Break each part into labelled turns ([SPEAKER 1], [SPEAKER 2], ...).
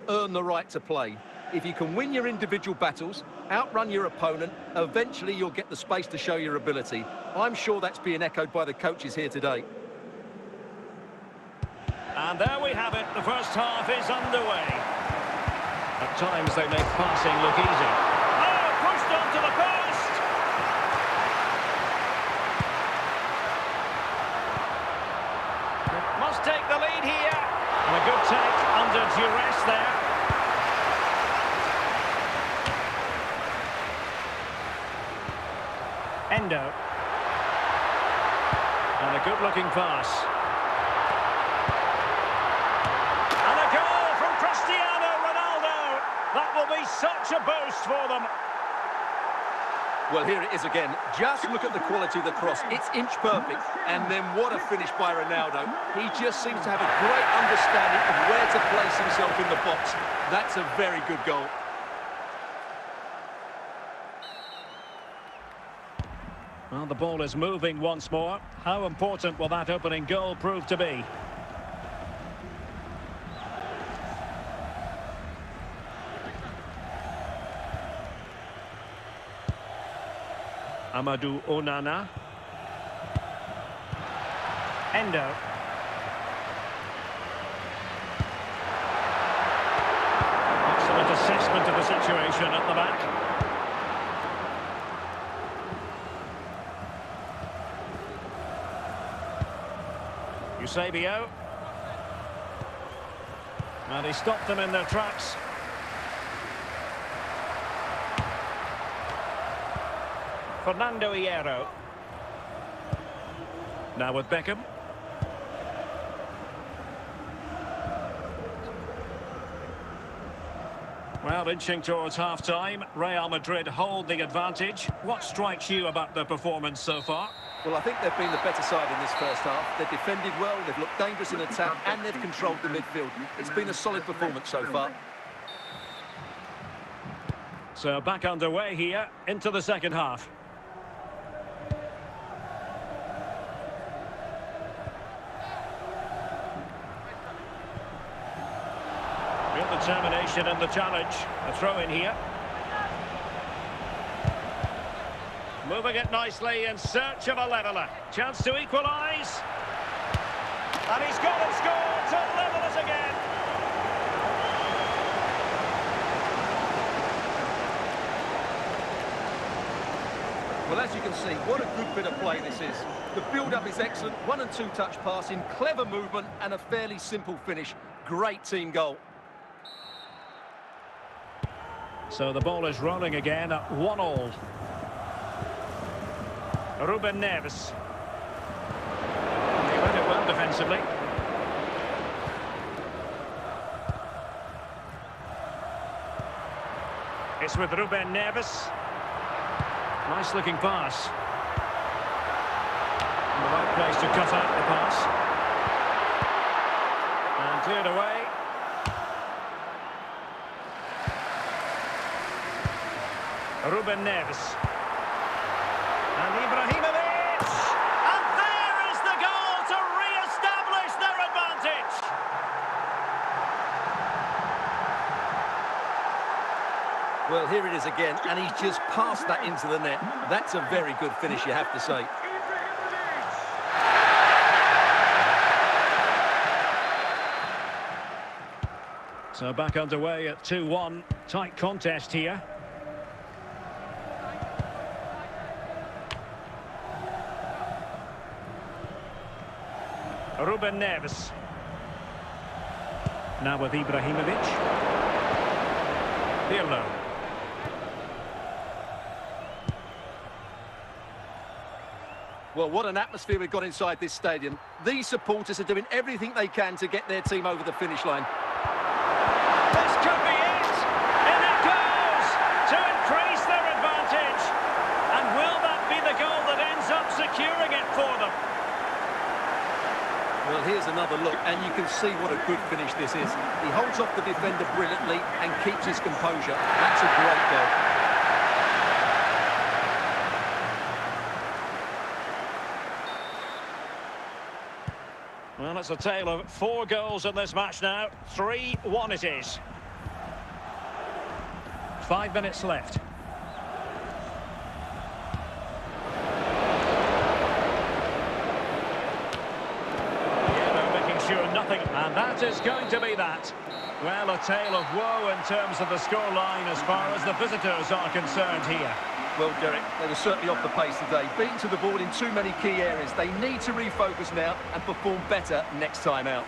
[SPEAKER 1] earn the right to play. If you can win your individual battles, outrun your opponent, eventually you'll get the space to show your ability. I'm sure that's being echoed by the coaches here today.
[SPEAKER 2] And there we have it. The first half is underway. At times they make passing look easy. Oh, pushed onto the post! Must take the lead here. And a good take under duress there. Endo. And a good-looking pass. And a goal from Cristiano Ronaldo. That will be such a boost for them.
[SPEAKER 1] Well, here it is again. Just look at the quality of the cross. It's inch perfect. And then what a finish by Ronaldo. He just seems to have a great understanding of where to place himself in the box. That's a very good goal.
[SPEAKER 2] Well, the ball is moving once more. How important will that opening goal prove to be? Amadou Onana. Endo. Excellent assessment of the situation at the back. Eusebio. And he stopped them in their tracks. Fernando Hierro. Now with Beckham. Well, inching towards half-time. Real Madrid hold the advantage. What strikes you about their performance so far?
[SPEAKER 1] Well, I think they've been the better side in this first half. They've defended well, they've looked dangerous in attack, and they've controlled the midfield. It's been a solid performance so far.
[SPEAKER 2] So back underway here into the second half. Real determination in the challenge. A throw in here. Moving it nicely in search of a leveller. Chance to equalise. And he's got and scored to level it again.
[SPEAKER 1] Well, as you can see, what a good bit of play this is. The build-up is excellent, 1- and 2-touch passing, clever movement and a fairly simple finish. Great team goal.
[SPEAKER 2] So the ball is rolling again at 1-1. Ruben Neves. He read it well defensively. It's with Ruben Neves. Nice looking pass. In the right place to cut out the pass. And cleared away. Ruben Neves. And Ibrahimovic! And there is the goal to re-establish their advantage!
[SPEAKER 1] Well, here it is again, and he's just passed that into the net. That's a very good finish, you have to say.
[SPEAKER 2] So back underway at 2-1. Tight contest here. Ruben Neves. Now with Ibrahimovic. Pirlo.
[SPEAKER 1] Well, what an atmosphere we've got inside this stadium. These supporters are doing everything they can to get their team over the finish line.
[SPEAKER 2] This could be it! And it goes! To increase their advantage! And will that be the goal that ends up securing it for them?
[SPEAKER 1] Well, here's another look, and you can see what a good finish this is. He holds off the defender brilliantly and keeps his composure. That's a great goal.
[SPEAKER 2] Well, it's a tale of 4 goals in this match now. 3-1 it is. 5 minutes left. Yeah, they're making sure nothing. And that is going to be that. Well, a tale of woe in terms of the scoreline as far as the visitors are concerned here.
[SPEAKER 1] Well, Derek, they were certainly off the pace today. Beaten to the ball in too many key areas. They need to refocus now and perform better next time out.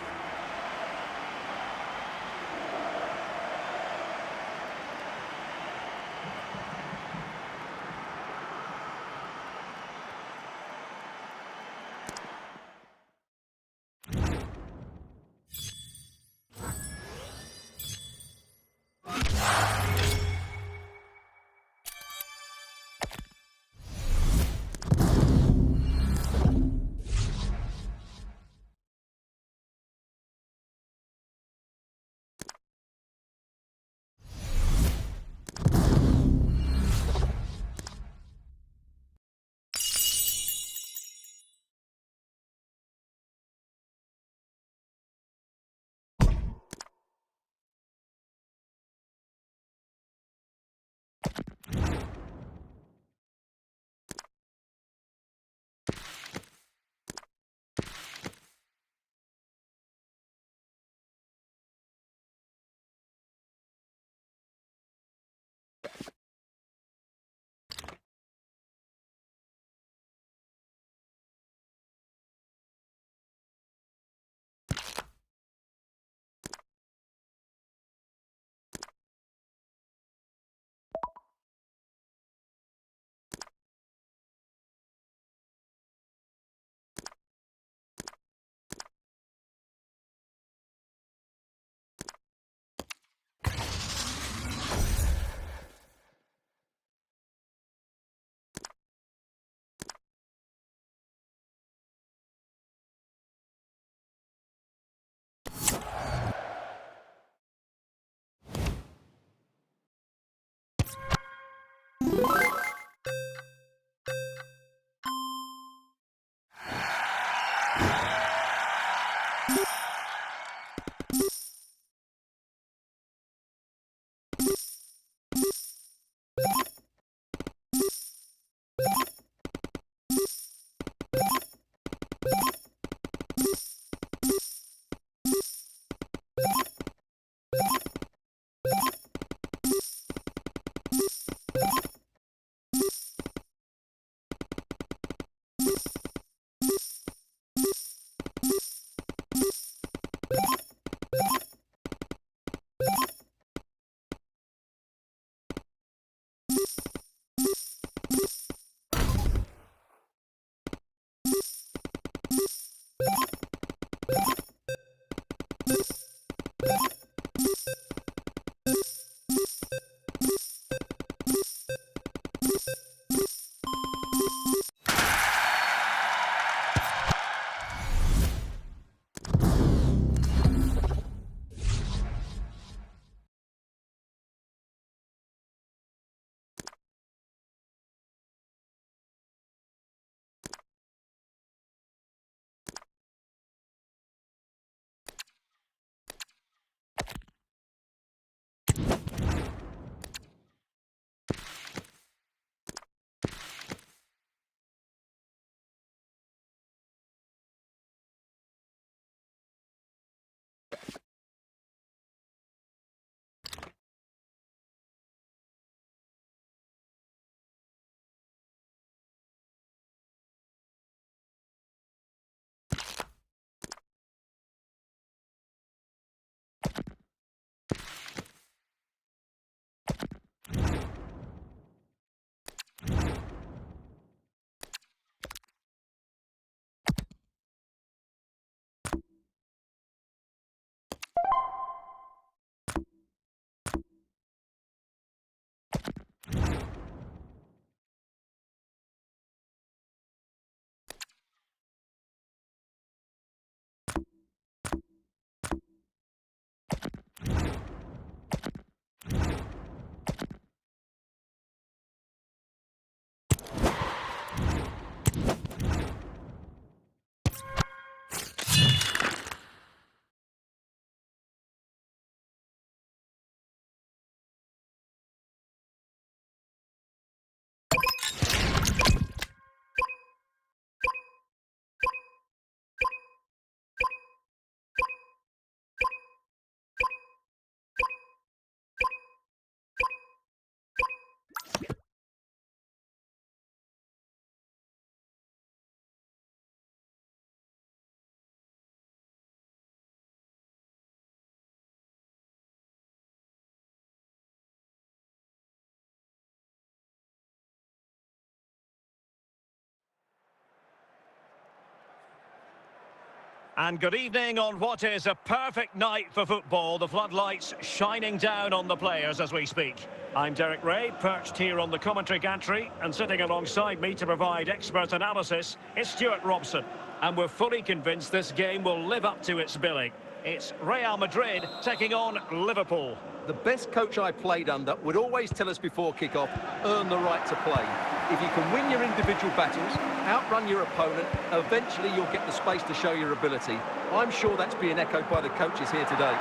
[SPEAKER 2] And good evening on what is a perfect night for football. The floodlights shining down on the players as we speak. I'm Derek Ray, perched here on the commentary gantry, and sitting alongside me to provide expert analysis is Stuart Robson. And we're fully convinced this game will live up to its billing. It's Real Madrid taking on Liverpool.
[SPEAKER 1] The best coach I played under would always tell us before kick-off, earn the right to play. If you can win your individual battles, outrun your opponent, eventually you'll get the space to show your ability. I'm sure that's being echoed by the coaches here today.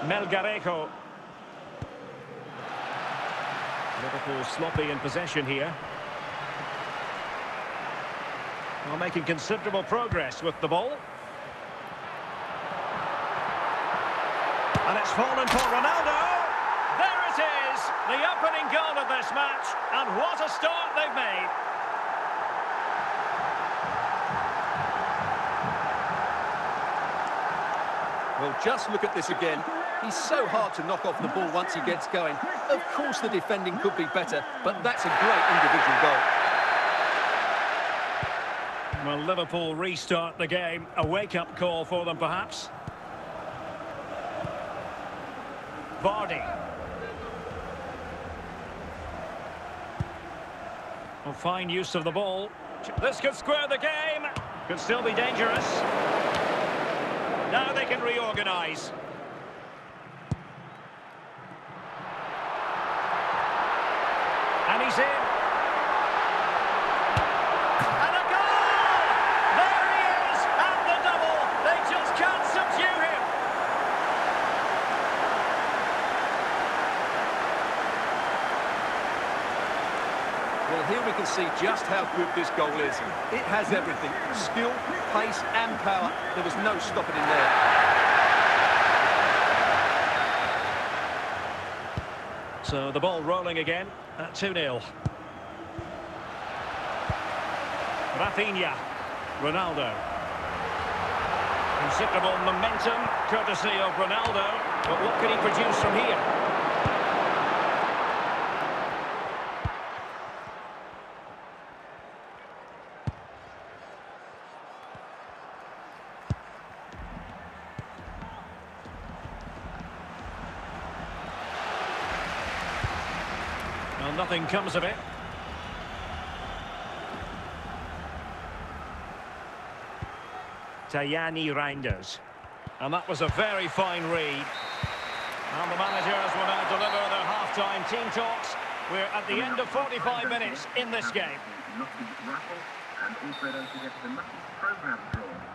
[SPEAKER 2] Melgarejo. Liverpool sloppy in possession here. Well, making considerable progress with the ball. And it's fallen for Ronaldo. There it is, the opening goal of this match. And what a start they've made.
[SPEAKER 1] Well, just look at this again. He's so hard to knock off the ball once he gets going. Of course the defending could be better, but that's a great individual goal.
[SPEAKER 2] Well, Liverpool restart the game. A wake-up call for them, perhaps. Vardy. Well, fine use of the ball. This could square the game. Could still be dangerous. Now they can reorganise. And he's in. And a goal! There he is! And the double! They just can't subdue him!
[SPEAKER 1] Well, here we can see just how good this goal is. It has everything. Skill, pace and power. There was no stopping him there.
[SPEAKER 2] So the ball rolling again at 2-0. Rafinha. Ronaldo. Considerable momentum, courtesy of Ronaldo. But what can he produce from here? Well, nothing comes of it. Tajani Reinders. And that was a very fine read. And the managers will now deliver their half-time team talks. We're at the end of 45 minutes in this game.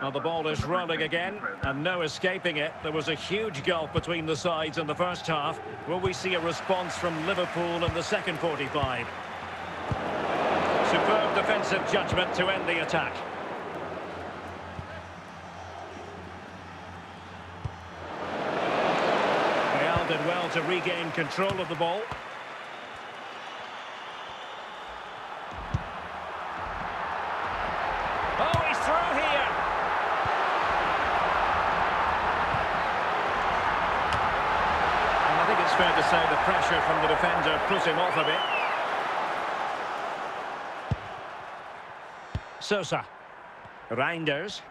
[SPEAKER 2] Well, the ball is rolling again, and no escaping it. There was a huge gulf between the sides in the first half. Will we see a response from Liverpool in the second 45? Superb defensive judgment to end the attack. Real did well to regain control of the ball. Oh, he's through here. And I think it's fair to say the pressure from the defender put him off a bit. Sosa. Reinders.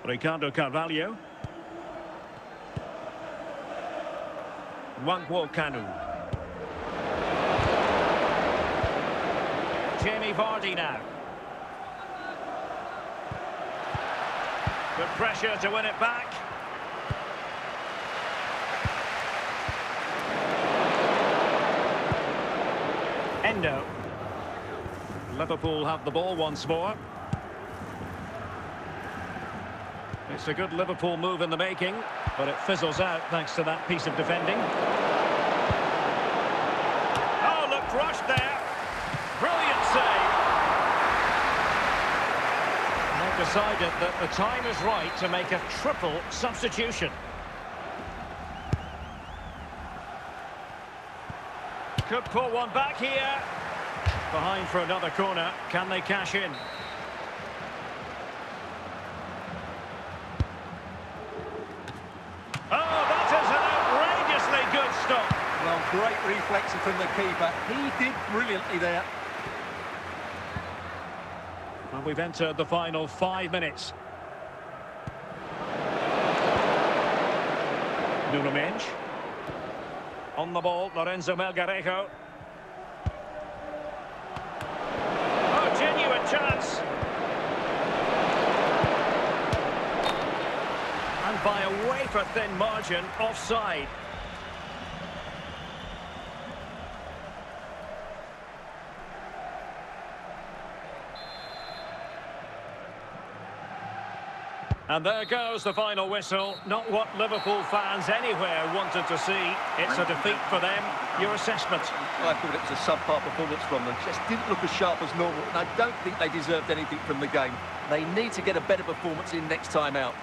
[SPEAKER 2] Ricardo Carvalho. Wangwo Kanu. Jamie Vardy now. Good pressure to win it back. Endo. Liverpool have the ball once more. It's a good Liverpool move in the making, but it fizzles out thanks to that piece of defending. Oh, look, rushed there. Brilliant save. They've decided that the time is right to make a triple substitution. Could pull one back here. Behind for another corner. Can they cash in? Oh, that is an outrageously good stop.
[SPEAKER 1] Well, great reflex from the keeper. He did brilliantly there.
[SPEAKER 2] And we've entered the final 5 minutes. Nuno Mendes. On the ball, Lorenzo Melgarejo. Oh, genuine chance. And by a wafer-thin margin, offside. And there goes the final whistle. Not what Liverpool fans anywhere wanted to see. It's a defeat for them. Your assessment?
[SPEAKER 1] I thought it was a subpar performance from them. Just didn't look as sharp as normal. And I don't think they deserved anything from the game. They need to get a better performance in next time out.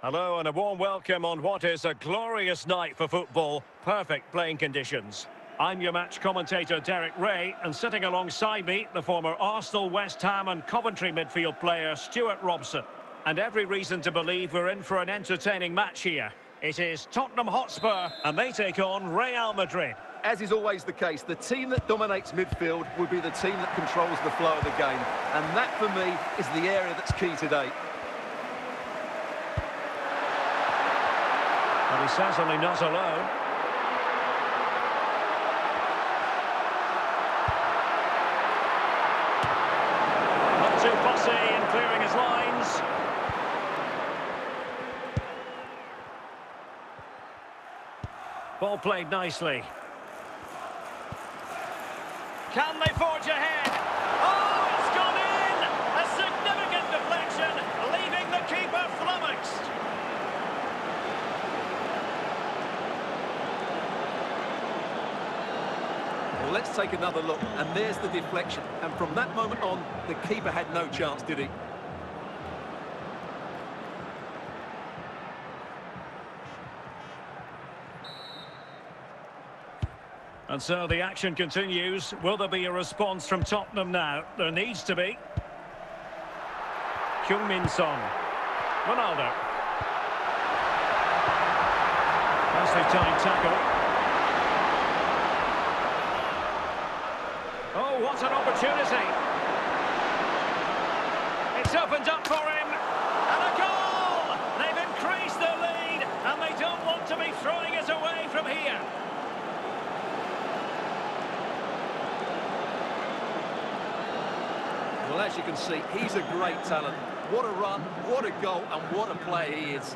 [SPEAKER 2] Hello and a warm welcome on what is a glorious night for football. Perfect playing conditions. I'm your match commentator Derek Ray, and sitting alongside me, the former Arsenal, West Ham and Coventry midfield player Stuart Robson. And every reason to believe we're in for an entertaining match here. It is Tottenham Hotspur, and they take on Real Madrid.
[SPEAKER 1] As is always the case, the team that dominates midfield will be the team that controls the flow of the game. And that, for me, is the area that's key today.
[SPEAKER 2] But he's certainly not alone. Not too fussy in clearing his lines. Ball played nicely. Can they forge ahead? Oh, it's gone in! A significant deflection, leaving the keeper flummoxed.
[SPEAKER 1] Well, let's take another look, and there's the deflection. And from that moment on, the keeper had no chance, did he?
[SPEAKER 2] And so the action continues. Will there be a response from Tottenham now? There needs to be. Heung-min Son. Ronaldo. Nicely timed tackle. Oh, what an opportunity. It's opened up for him. And a goal! They've increased their lead, and they don't want to be throwing it away from here.
[SPEAKER 1] Well, as you can see, he's a great talent. What a run, what a goal, and what a player he is.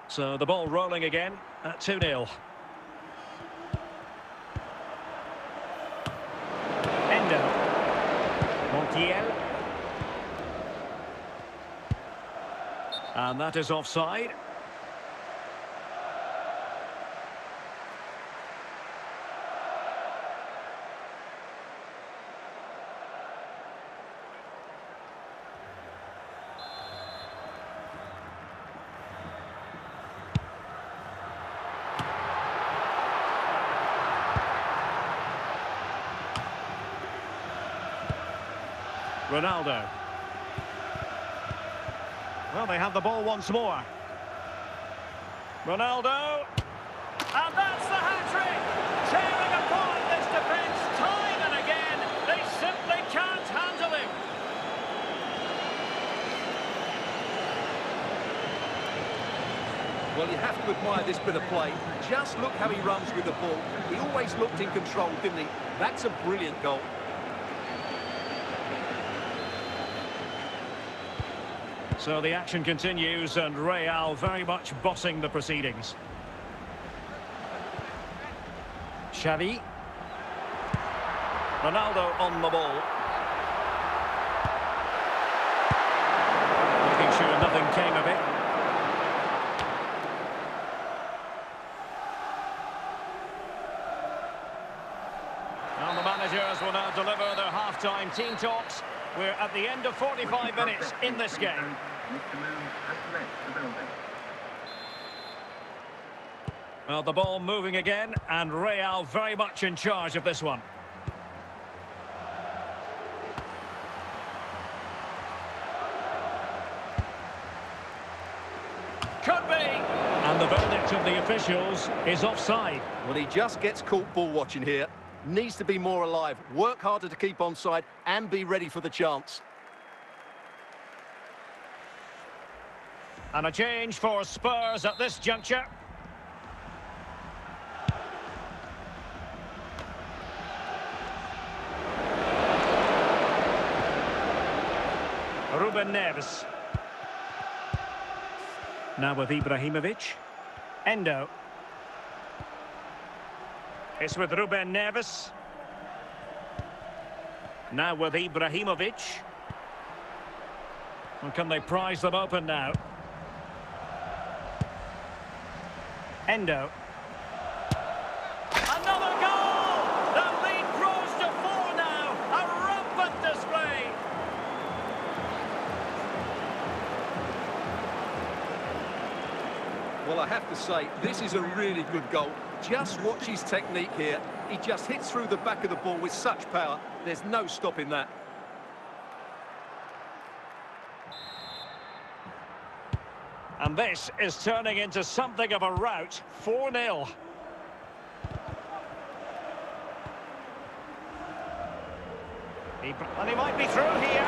[SPEAKER 2] So the ball rolling again at 2-0. Endo. Montiel. And that is offside. Ronaldo. Well, they have the ball once more. Ronaldo. And that's the hat-trick! Tearing apart this defence time and again. They simply can't handle him.
[SPEAKER 1] Well, you have to admire this bit of play. Just look how he runs with the ball. He always looked in control, didn't he? That's a brilliant goal.
[SPEAKER 2] So the action continues, and Real very much bossing the proceedings. Xavi. Ronaldo on the ball. Making sure nothing came of it. And the managers will now deliver their half-time team talks. We're at the end of 45 minutes in this game. Well, the ball moving again, and Real very much in charge of this one. Could be! And the verdict of the officials is offside.
[SPEAKER 1] Well, he just gets caught ball watching here. Needs to be more alive, work harder to keep onside, and be ready for the chance.
[SPEAKER 2] And a change for Spurs at this juncture. Ruben Neves. Now with Ibrahimovic. Endo. It's with Ruben Neves. Now with Ibrahimovic. And can they prise them open now? Endo. Another goal! The lead grows to 4 now. A rampant display.
[SPEAKER 1] Well, I have to say, this is a really good goal. Just watch his technique here. He just hits through the back of the ball with such power. There's no stopping that.
[SPEAKER 2] And this is turning into something of a rout. 4-0. And he might be through here.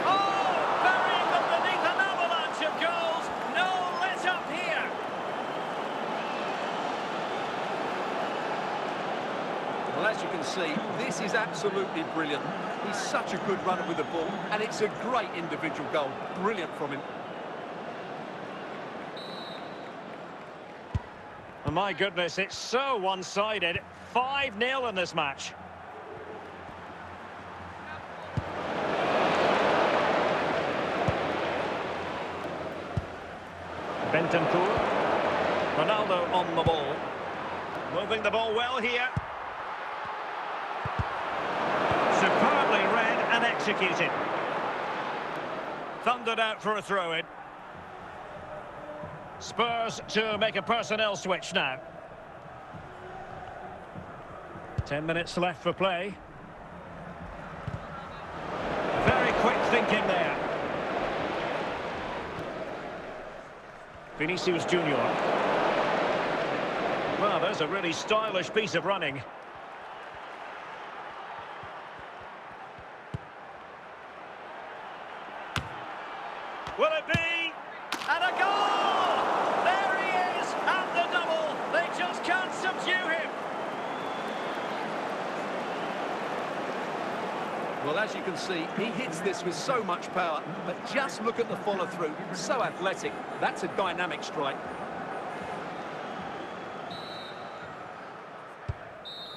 [SPEAKER 2] Oh! Burying them beneath an avalanche of goals. No let up here.
[SPEAKER 1] Well, as you can see, this is absolutely brilliant. He's such a good runner with the ball, and it's a great individual goal. Brilliant from him.
[SPEAKER 2] Oh, my goodness, it's so one-sided. 5-0 in this match. Bentancur. Ronaldo on the ball. Moving the ball well here. Superbly read and executed. Thundered out for a throw-in. Spurs to make a personnel switch now. 10 minutes left for play. Very quick thinking there. Vinicius Junior. Well, there's a really stylish piece of running. Will it be? And a goal! There he is, and the double. They just can't subdue him.
[SPEAKER 1] Well, as you can see, he hits this with so much power, but just look at the follow-through. So athletic. That's a dynamic strike.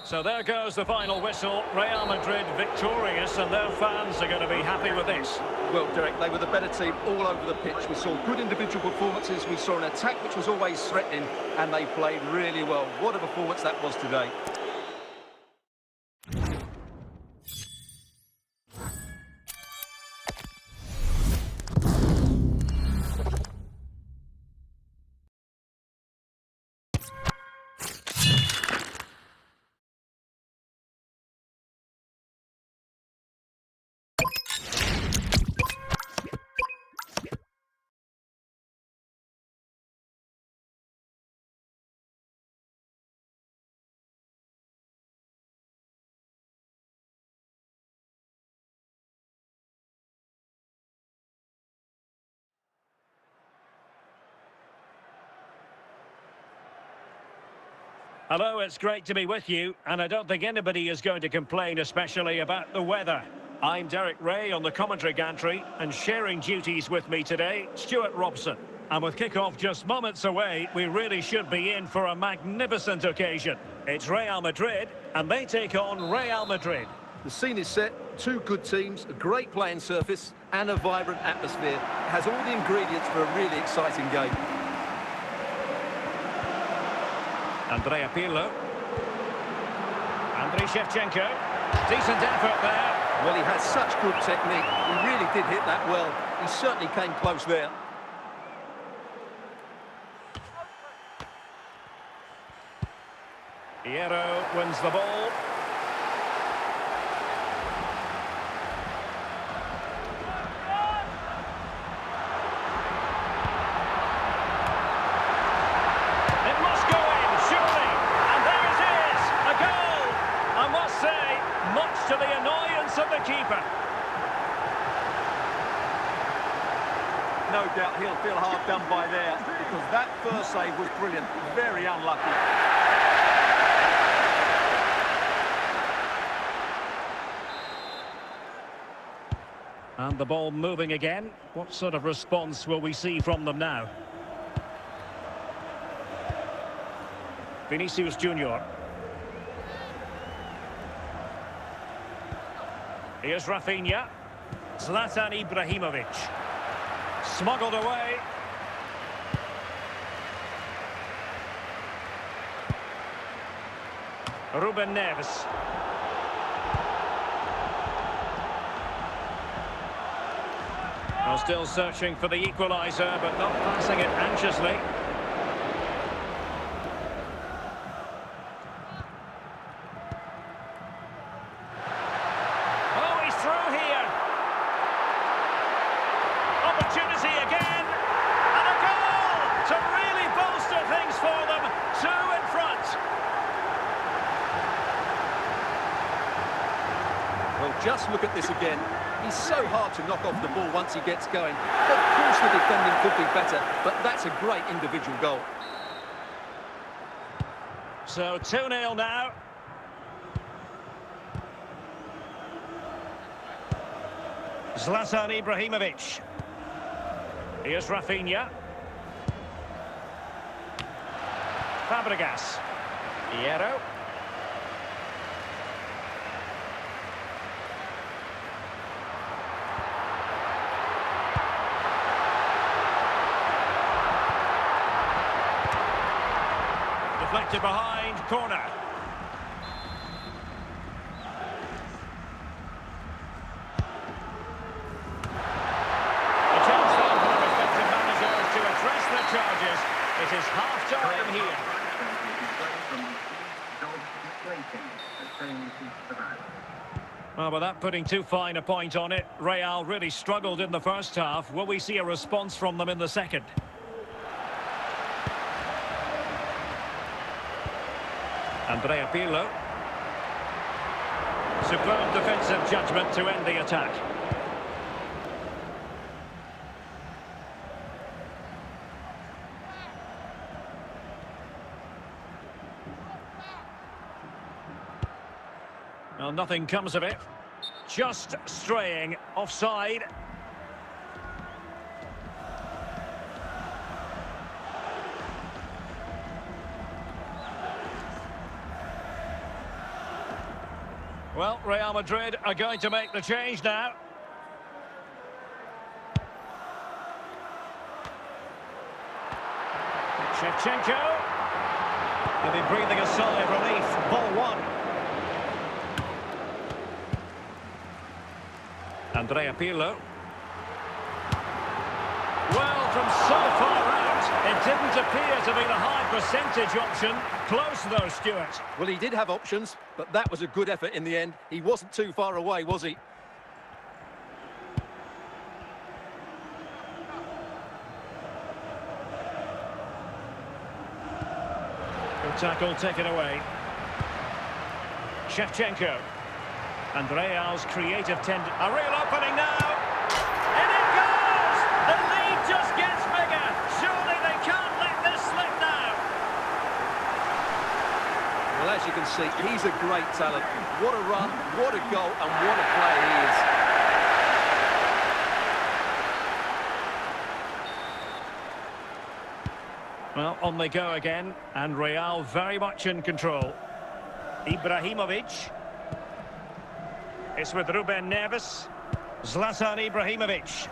[SPEAKER 2] So there goes the final whistle. Real Madrid victorious, and their fans are going to be happy with this.
[SPEAKER 1] Well, Derek, they were the better team all over the pitch. We saw good individual performances. We saw an attack which was always threatening, and they played really well. What a performance that was today.
[SPEAKER 2] Hello, it's great to be with you, and I don't think anybody is going to complain, especially about the weather. I'm Derek Ray on the commentary gantry, and sharing duties with me today, Stuart Robson. And with kick-off just moments away, we really should be in for a magnificent occasion. It's Real Madrid, and they take on Real Madrid.
[SPEAKER 1] The scene is set, two good teams, a great playing surface, and a vibrant atmosphere. It has all the ingredients for a really exciting game.
[SPEAKER 2] Andrea Pirlo. Andriy Shevchenko. Decent effort there.
[SPEAKER 1] Well, he has such good technique. He really did hit that well. He certainly came close there.
[SPEAKER 2] Hierro wins the ball. It must go in, surely. And there it is, a goal. I must say, much to the annoyance of the keeper.
[SPEAKER 1] No doubt he'll feel hard done by there, because that first save was brilliant. Very unlucky.
[SPEAKER 2] And the ball moving again. What sort of response will we see from them now? Vinicius Junior. Here's Rafinha. Zlatan Ibrahimovic. Smuggled away. Ruben Neves. Well, still searching for the equaliser, but not passing it anxiously. Oh, he's through here. Opportunity again. And a goal to really bolster things for them. Two in front.
[SPEAKER 1] Well, just look at this again. He's so hard to knock off the ball once he gets going. Of course the defending could be better, but that's a great individual goal.
[SPEAKER 2] So 2-0 now. Zlatan Ibrahimovic. Here's Rafinha. Fabregas. Hierro. Deflected behind, corner. A chance then for the respective managers to address their charges. It is half-time here. Well, without putting too fine a point on it, Real really struggled in the first half. Will we see a response from them in the second? Andrea Pirlo. Superb defensive judgment to end the attack. Well, nothing comes of it. Just straying offside. Well, Real Madrid are going to make the change now. Shevchenko. They'll be breathing a sigh of relief. Ball one. Andrea Pirlo. Well, from so far out, it didn't appear to be the high percentage option. Close though, Stuart.
[SPEAKER 1] Well, he did have options, but that was a good effort in the end. He wasn't too far away, was he?
[SPEAKER 2] Good tackle taken away. Shevchenko. And Real's creative a real opening now. And it goes! The lead just gets bigger. Surely they can't let this slip now.
[SPEAKER 1] Well, as you can see, he's a great talent. What a run, what a goal, and what a player he is.
[SPEAKER 2] Well, on they go again, and Real very much in control. Ibrahimovic. It's with Ruben Neves. Zlatan Ibrahimovic.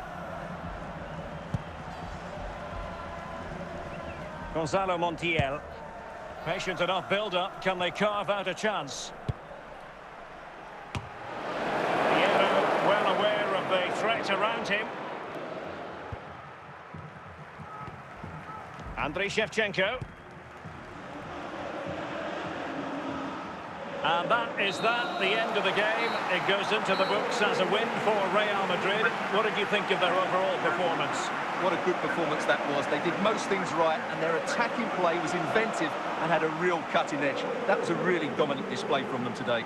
[SPEAKER 2] Gonzalo Montiel. Patient enough build-up. Can they carve out a chance? Piero well aware of the threat around him. Andriy Shevchenko. And that is the end of the game. It goes into the books as a win for Real Madrid. What did you think of their overall performance?
[SPEAKER 1] What a good performance that was. They did most things right, and their attacking play was inventive and had a real cutting edge. That was a really dominant display from them today.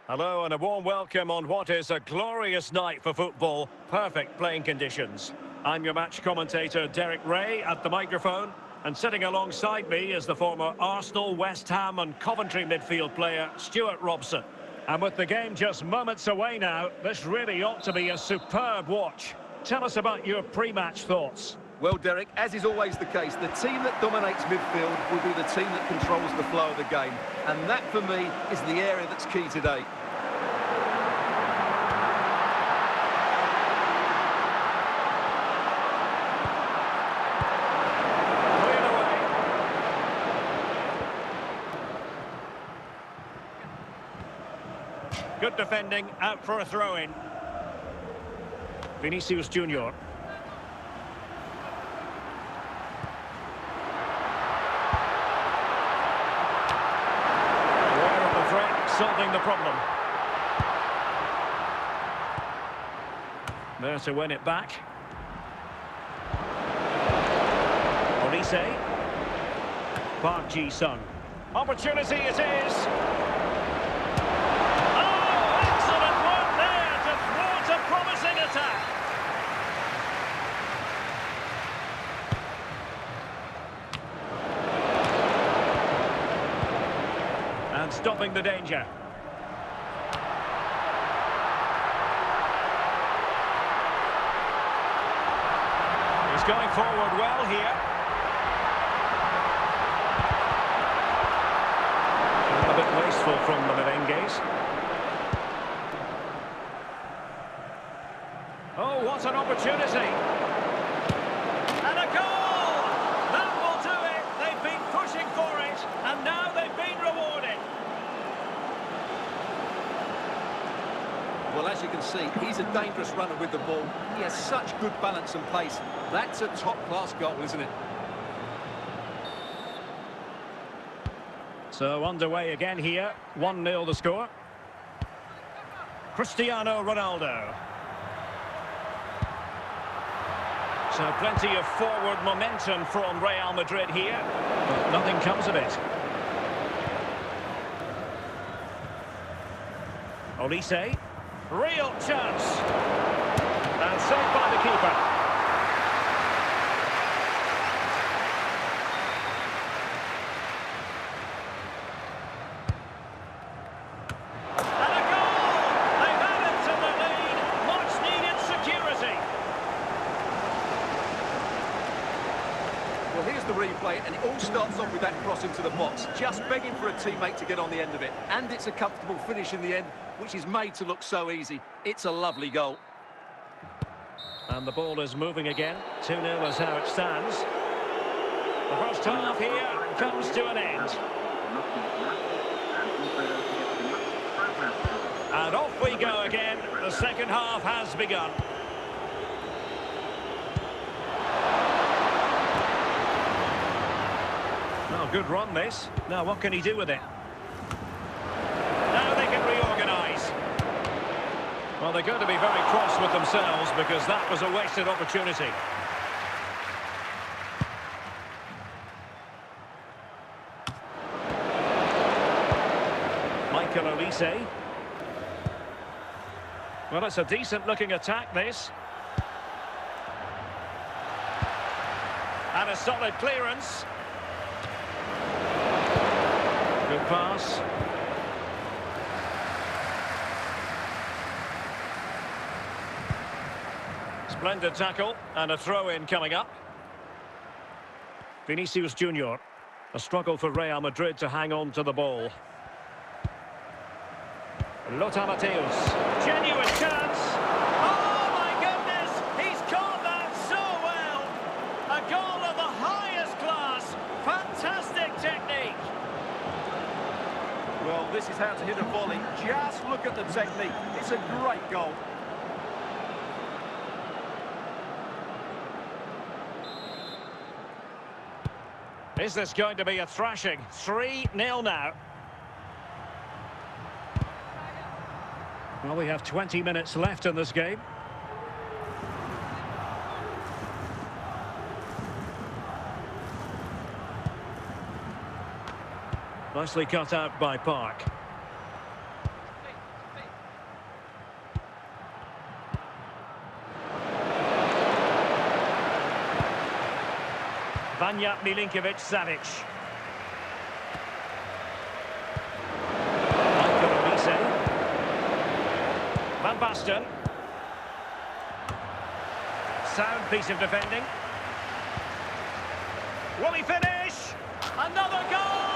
[SPEAKER 2] Hello and a warm welcome on what is a glorious night for football. Perfect playing conditions. I'm your match commentator Derek Ray at the microphone, and sitting alongside me is the former Arsenal, West Ham and Coventry midfield player Stuart Robson. And with the game just moments away now, this really ought to be a superb watch. Tell us about your pre-match thoughts.
[SPEAKER 1] Well, Derek, as is always the case, the team that dominates midfield will be the team that controls the flow of the game. And that, for me, is the area that's key today.
[SPEAKER 2] Cleared away. Good defending, out for a throw-in. Vinicius Junior. Solving the problem. There to win it back. Olise. Park Ji-sung. Opportunity it is. Oh, excellent work there to thwart a promising attack. And stopping the danger. He's going forward well here. A bit wasteful from the Merengues. Oh, what an opportunity. And a goal! That will do it. They've been pushing for it, and now they've been rewarded.
[SPEAKER 1] Well, as you can see, he's a dangerous runner with the ball. He has such good balance and pace. That's a top-class goal, isn't it?
[SPEAKER 2] So underway again here. 1-0 the score. Cristiano Ronaldo. So plenty of forward momentum from Real Madrid here, but nothing comes of it. Olise. Real chance. And saved by the keeper. And a goal! They've added to the lead. Much needed
[SPEAKER 1] play it, and it all starts off with that cross into the box, just begging for a teammate to get on the end of it. And it's a comfortable finish in the end, which is made to look so easy. It's a lovely goal.
[SPEAKER 2] And the ball is moving again. 2-0 is how it stands. The first half here comes to an end. And off we go again. The second half has begun. Well, good run this. Now what can he do with it? Now they can reorganise. Well, they're going to be very cross with themselves because that was a wasted opportunity. Michael Olise. Well, it's a decent-looking attack, this. And a solid clearance. Good pass. Splendid tackle, and a throw-in coming up. Vinicius Junior. A struggle for Real Madrid to hang on to the ball. Lothar Matthäus. Genuine chance. Oh, my goodness! He's caught that so well! A goal of the highest class. Fantastic technique.
[SPEAKER 1] Well, this is how to hit a volley. Just look at the technique. It's a great goal.
[SPEAKER 2] Is this going to be a thrashing? 3-0 now. Well, we have 20 minutes left in this game. Nicely cut out by Park. Vanja Milinkovic-Savic. Michael Olise. Van Basten. Sound piece of defending. Will he finish? Another goal!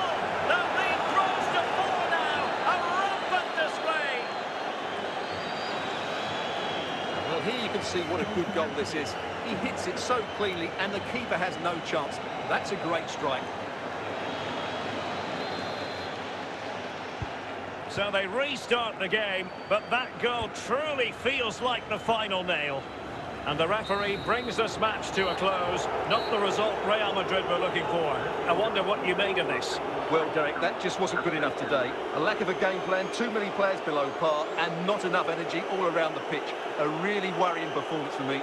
[SPEAKER 2] The lead grows to 4 now. A rampant display.
[SPEAKER 1] Well, here you can see what a good goal this is. He hits it so cleanly, and the keeper has no chance. That's a great strike.
[SPEAKER 2] So they restart the game, but that goal truly feels like the final nail. And the referee brings this match to a close. Not the result Real Madrid were looking for. I wonder what you made of this.
[SPEAKER 1] Well, Derek, that just wasn't good enough today. A lack of a game plan, too many players below par, and not enough energy all around the pitch. A really worrying performance for me.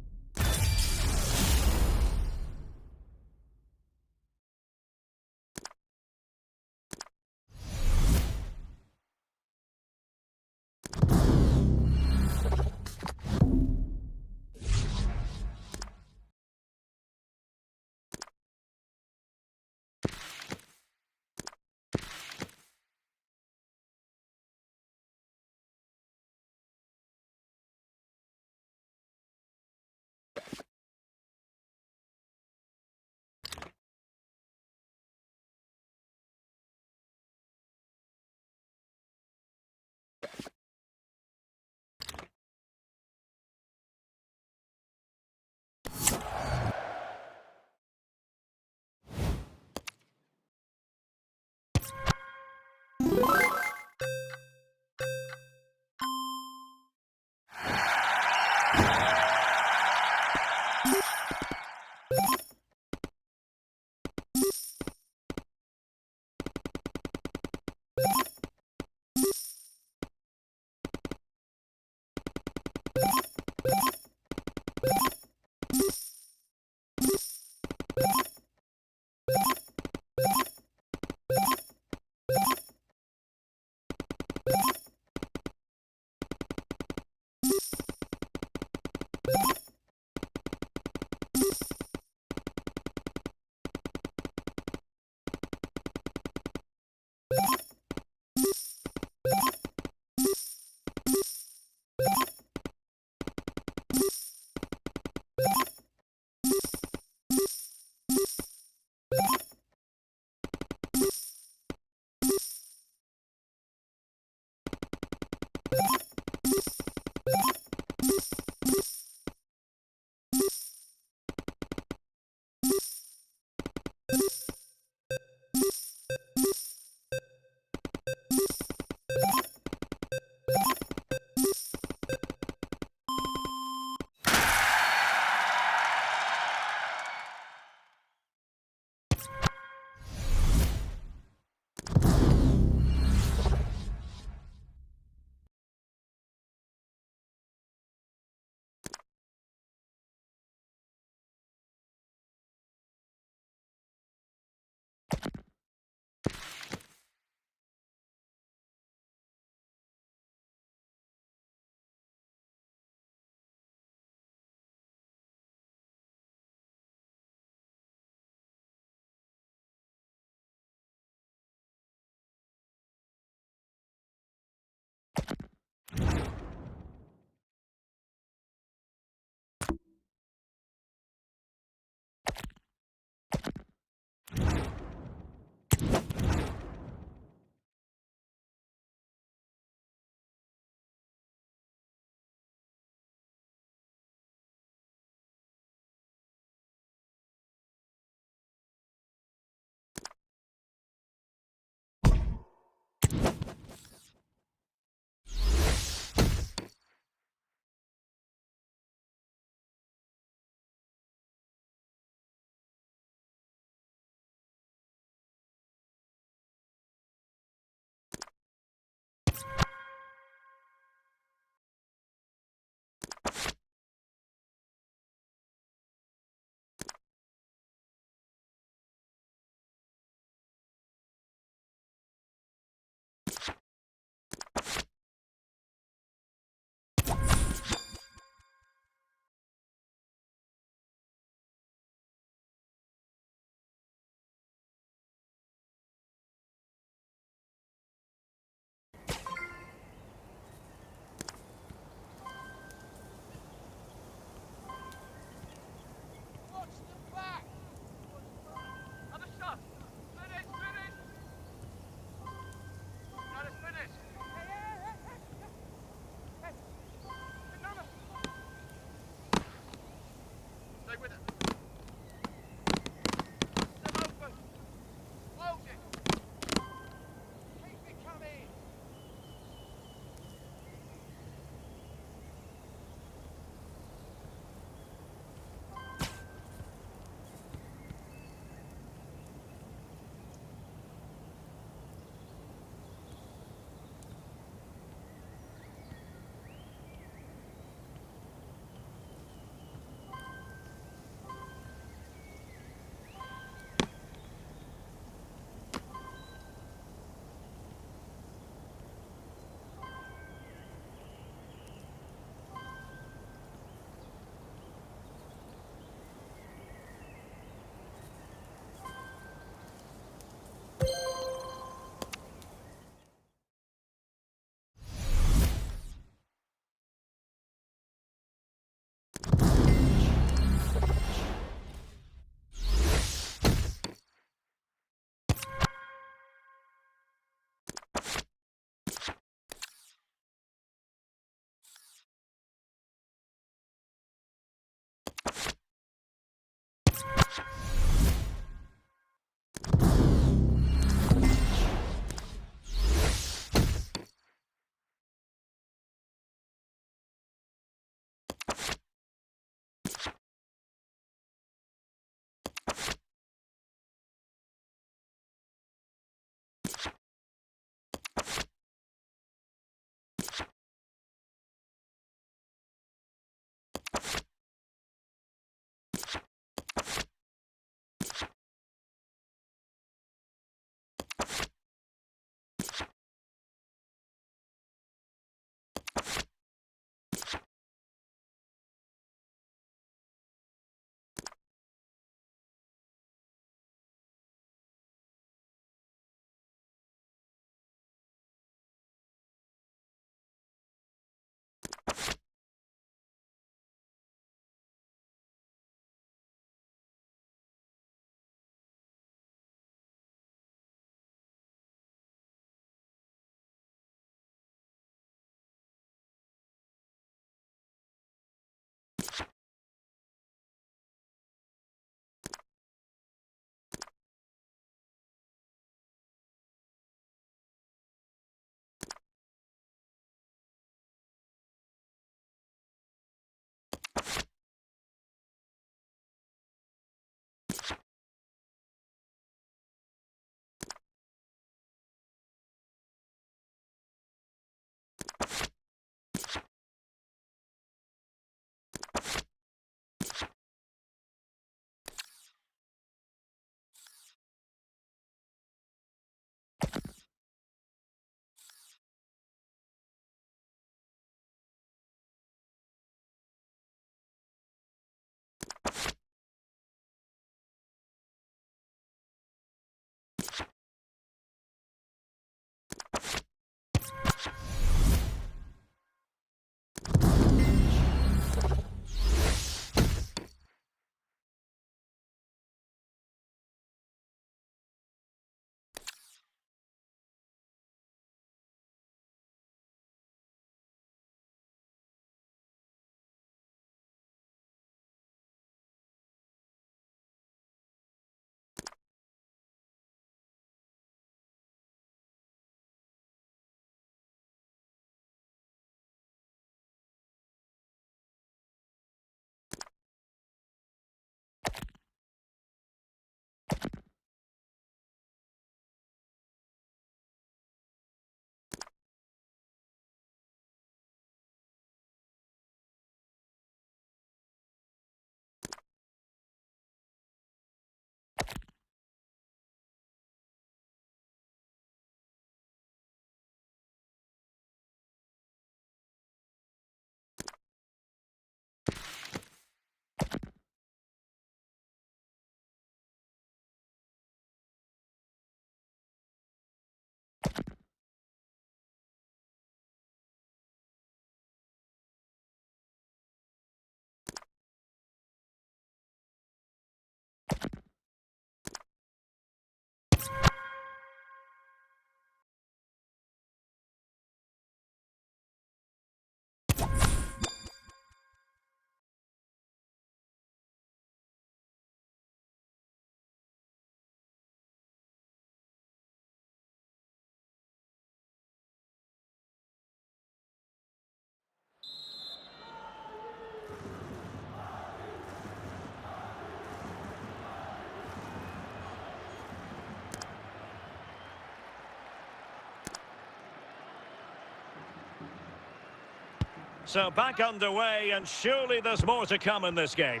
[SPEAKER 2] So back underway, and surely there's more to come in this game.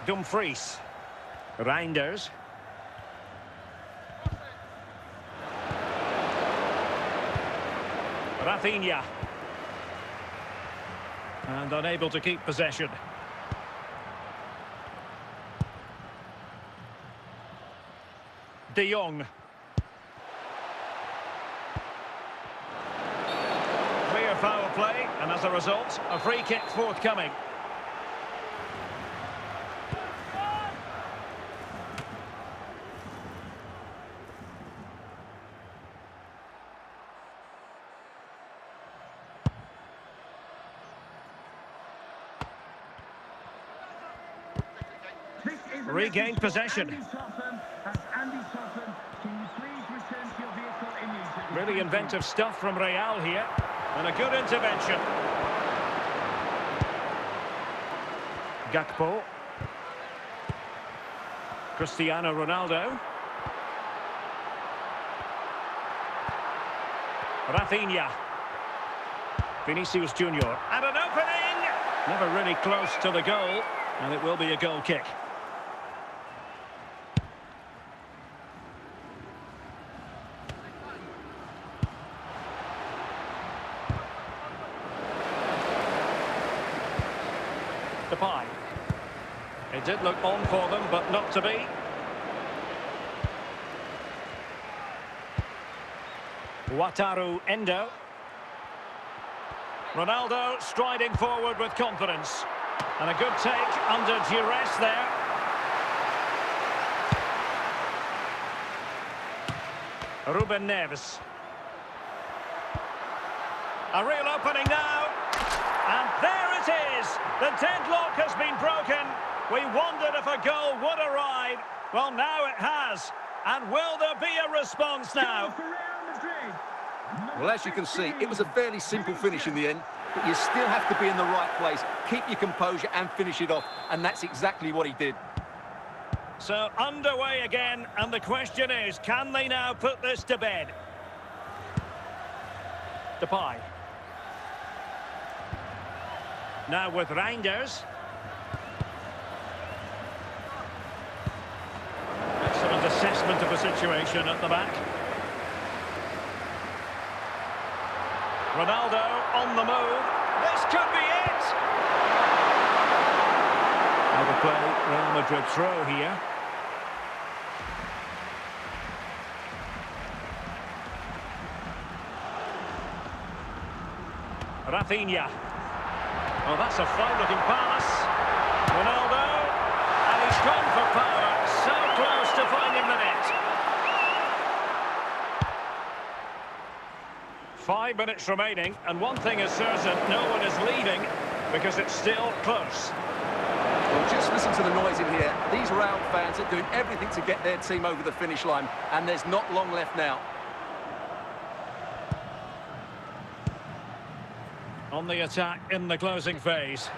[SPEAKER 2] Dumfries. Reinders. Rafinha. And unable to keep possession. De Jong. Clear foul play, and as a result, a free kick forthcoming. Regained possession. Really inventive stuff from Real here. And a good intervention. Gakpo. Cristiano Ronaldo. Rafinha. Vinicius Junior. And an opening! Never really close to the goal. And it will be a goal kick. Depay. It did look on for them, but not to be. Wataru Endo. Ronaldo striding forward with confidence. And a good take under duress there. Ruben Neves. A real opening now. And there it is. The deadlock has been broken. We wondered if a goal would arrive. Well, now it has. And will there be a response now?
[SPEAKER 1] Well, as you can see, it was a fairly simple finish in the end, but you still have to be in the right place, keep your composure and finish it off, and that's exactly what he did.
[SPEAKER 2] So, underway again, and the question is, can they now put this to bed? Depay. Now with Reinders. Excellent assessment of the situation at the back. Ronaldo on the move. This could be it! Now the play, Real Madrid throw here. Rafinha. Oh, that's a fine-looking pass. Ronaldo. And he's gone for power. So close to finding the net. 5 minutes remaining, and one thing is certain, no one is leaving because it's still close.
[SPEAKER 1] Well, just listen to the noise in here. These Real fans are doing everything to get their team over the finish line, and there's not long left now.
[SPEAKER 2] On the attack in the closing phase.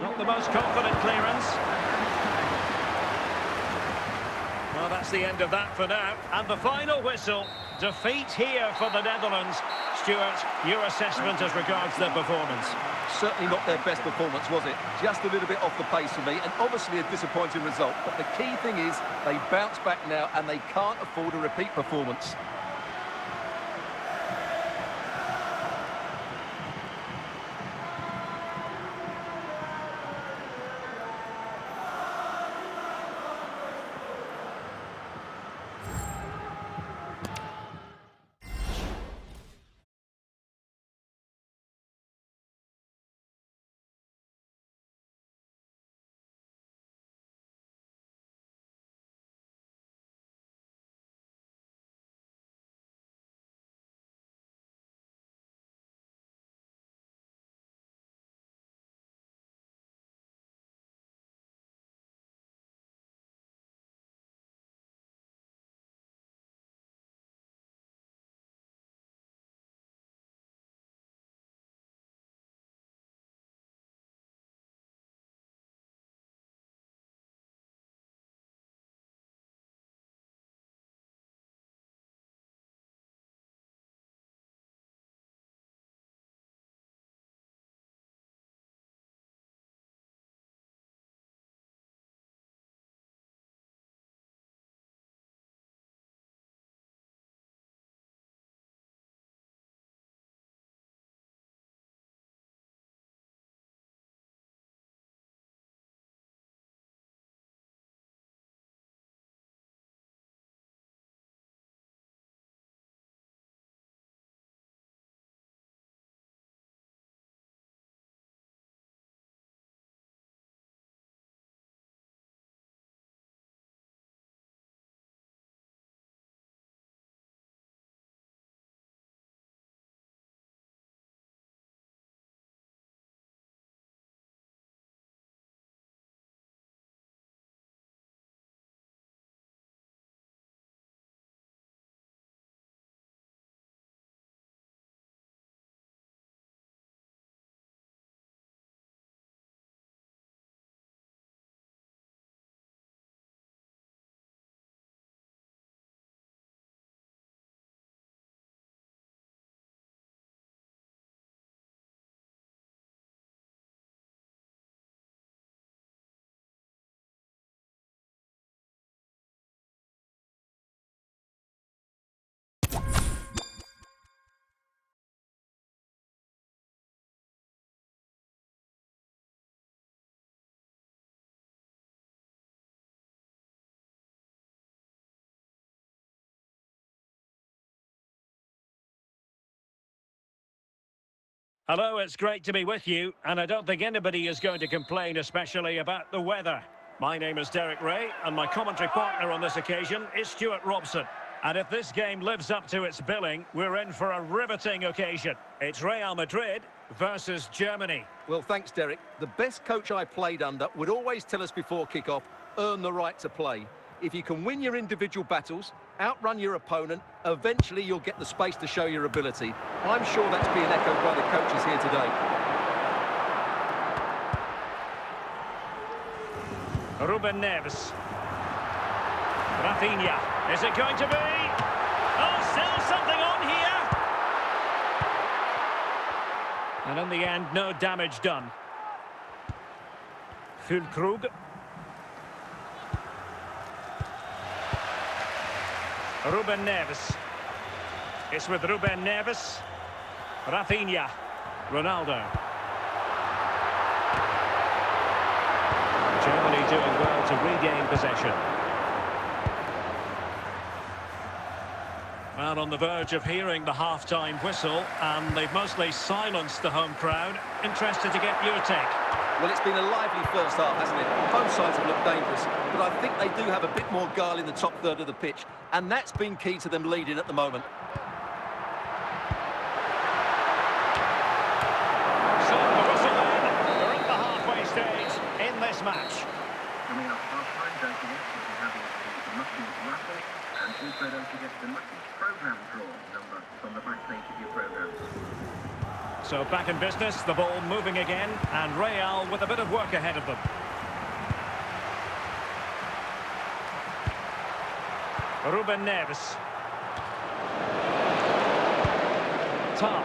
[SPEAKER 2] Not the most confident clearance. Well, that's the end of that for now. And the final whistle. Defeat here for the Netherlands. Stuart, your assessment as regards their performance?
[SPEAKER 1] Certainly not their best performance, was it? Just a little bit off the pace for me, and obviously a disappointing result. But the key thing is they bounce back now, and they can't afford a repeat performance.
[SPEAKER 2] Hello, it's great to be with you, and I don't think anybody is going to complain, especially about the weather. My name is Derek Ray, and my commentary partner on this occasion is Stuart Robson. And if this game lives up to its billing, we're in for a riveting occasion. It's Real Madrid versus Germany.
[SPEAKER 1] Well, thanks, Derek. The best coach I played under would always tell us before kick-off, earn the right to play. If you can win your individual battles, outrun your opponent, eventually you'll get the space to show your ability. I'm sure that's being echoed by the coaches here today.
[SPEAKER 2] Ruben Neves. Rafinha. Is it going to be? Oh, still something on here. And in the end, no damage done. Füllkrug. Ruben Neves. It's with Ruben Neves. Rafinha. Ronaldo. Germany doing well to regain possession. Well, on the verge of hearing the half-time whistle, and they've mostly silenced the home crowd. Interested to get your take.
[SPEAKER 1] Well, it's been a lively first half, hasn't it? Both sides have looked dangerous, but I think they do have a bit more guile in the top third of the pitch, and that's been key to them leading at the moment.
[SPEAKER 2] So, the whistle then. We're at the halfway stage in this match.
[SPEAKER 3] Coming up half-time, don't forget we'll be having the Muckies raffle, and also don't forget the Muckies programme draw number from the back page of your programme.
[SPEAKER 2] So back in business, the ball moving again, and Real with a bit of work ahead of them. Ruben Neves. Tar.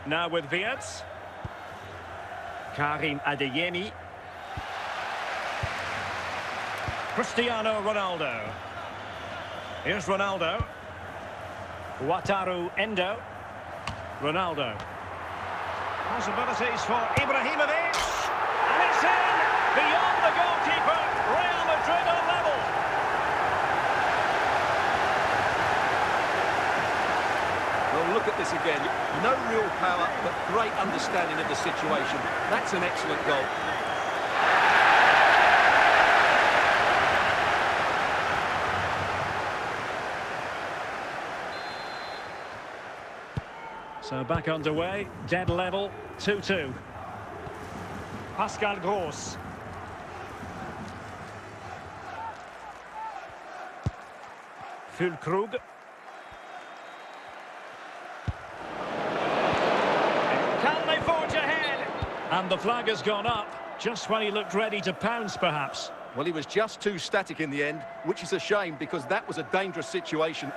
[SPEAKER 2] Now with Wirtz. Karim Adeyemi. Cristiano Ronaldo. Here's Ronaldo. Wataru Endo. Ronaldo. Possibilities for Ibrahimovic. And it's in! Beyond the goalkeeper. Real Madrid on level.
[SPEAKER 1] Well, look at this again. No real power, but great understanding of the situation. That's an excellent goal.
[SPEAKER 2] So back underway, dead level, 2-2. Pascal Gross. Füllkrug. Can they forge ahead? And the flag has gone up, just when he looked ready to pounce, perhaps.
[SPEAKER 1] Well, he was just too static in the end, which is a shame because that was a dangerous situation.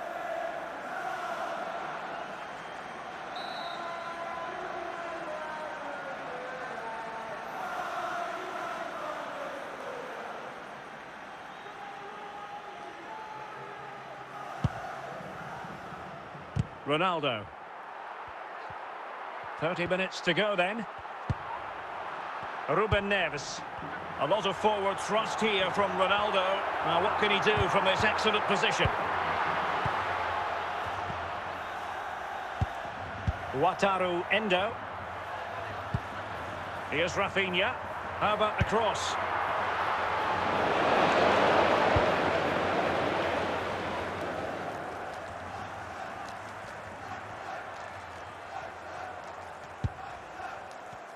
[SPEAKER 2] Ronaldo. 30 minutes to go then. Ruben Neves. A lot of forward thrust here from Ronaldo. Now what can he do from this excellent position? Wataru Endo. Here's Rafinha. How about the cross?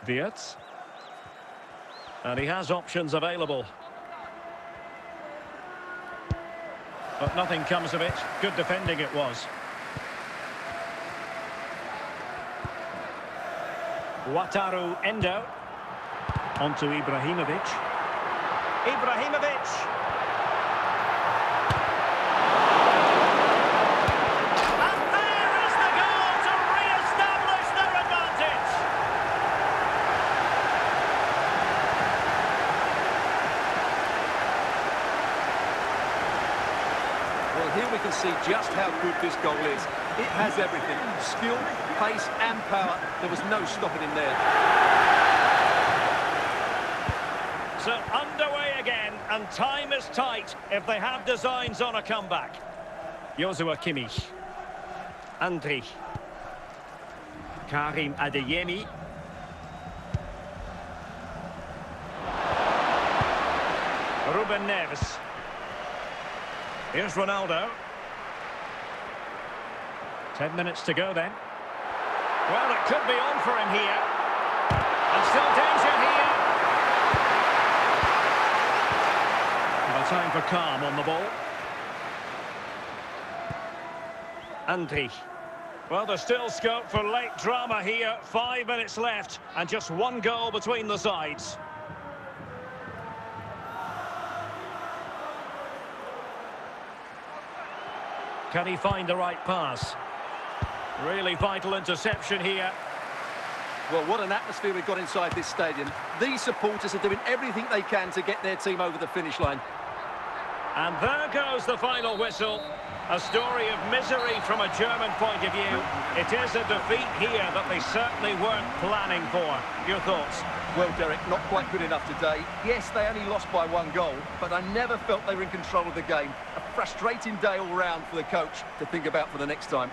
[SPEAKER 2] Wirtz. And he has options available. But nothing comes of it. Good defending it was. Wataru Endo. Onto Ibrahimovic. Ibrahimovic. And there is the goal to re-establish their advantage.
[SPEAKER 1] Well, here we can see just how good this goal is. It has everything. Skill, pace and power. There was no stopping him there.
[SPEAKER 2] So underway again, and time is tight if they have designs on a comeback. Joshua Kimmich. Andri. Karim Adeyemi. Ruben Neves. Here's Ronaldo. 10 minutes to go then. Well, it could be on for him here. And still danger here. And a time for calm on the ball. Andri. Well, there's still scope for late drama here. 5 minutes left and just one goal between the sides. Can he find the right pass? Really vital interception here.
[SPEAKER 1] Well, what an atmosphere we've got inside this stadium. These supporters are doing everything they can to get their team over the finish line.
[SPEAKER 2] And there goes the final whistle. A story of misery from a German point of view. It is a defeat here that they certainly weren't planning for. Your thoughts?
[SPEAKER 1] Well, Derek, not quite good enough today. Yes, they only lost by 1 goal, but I never felt they were in control of the game. A frustrating day all round for the coach to think about for the next time.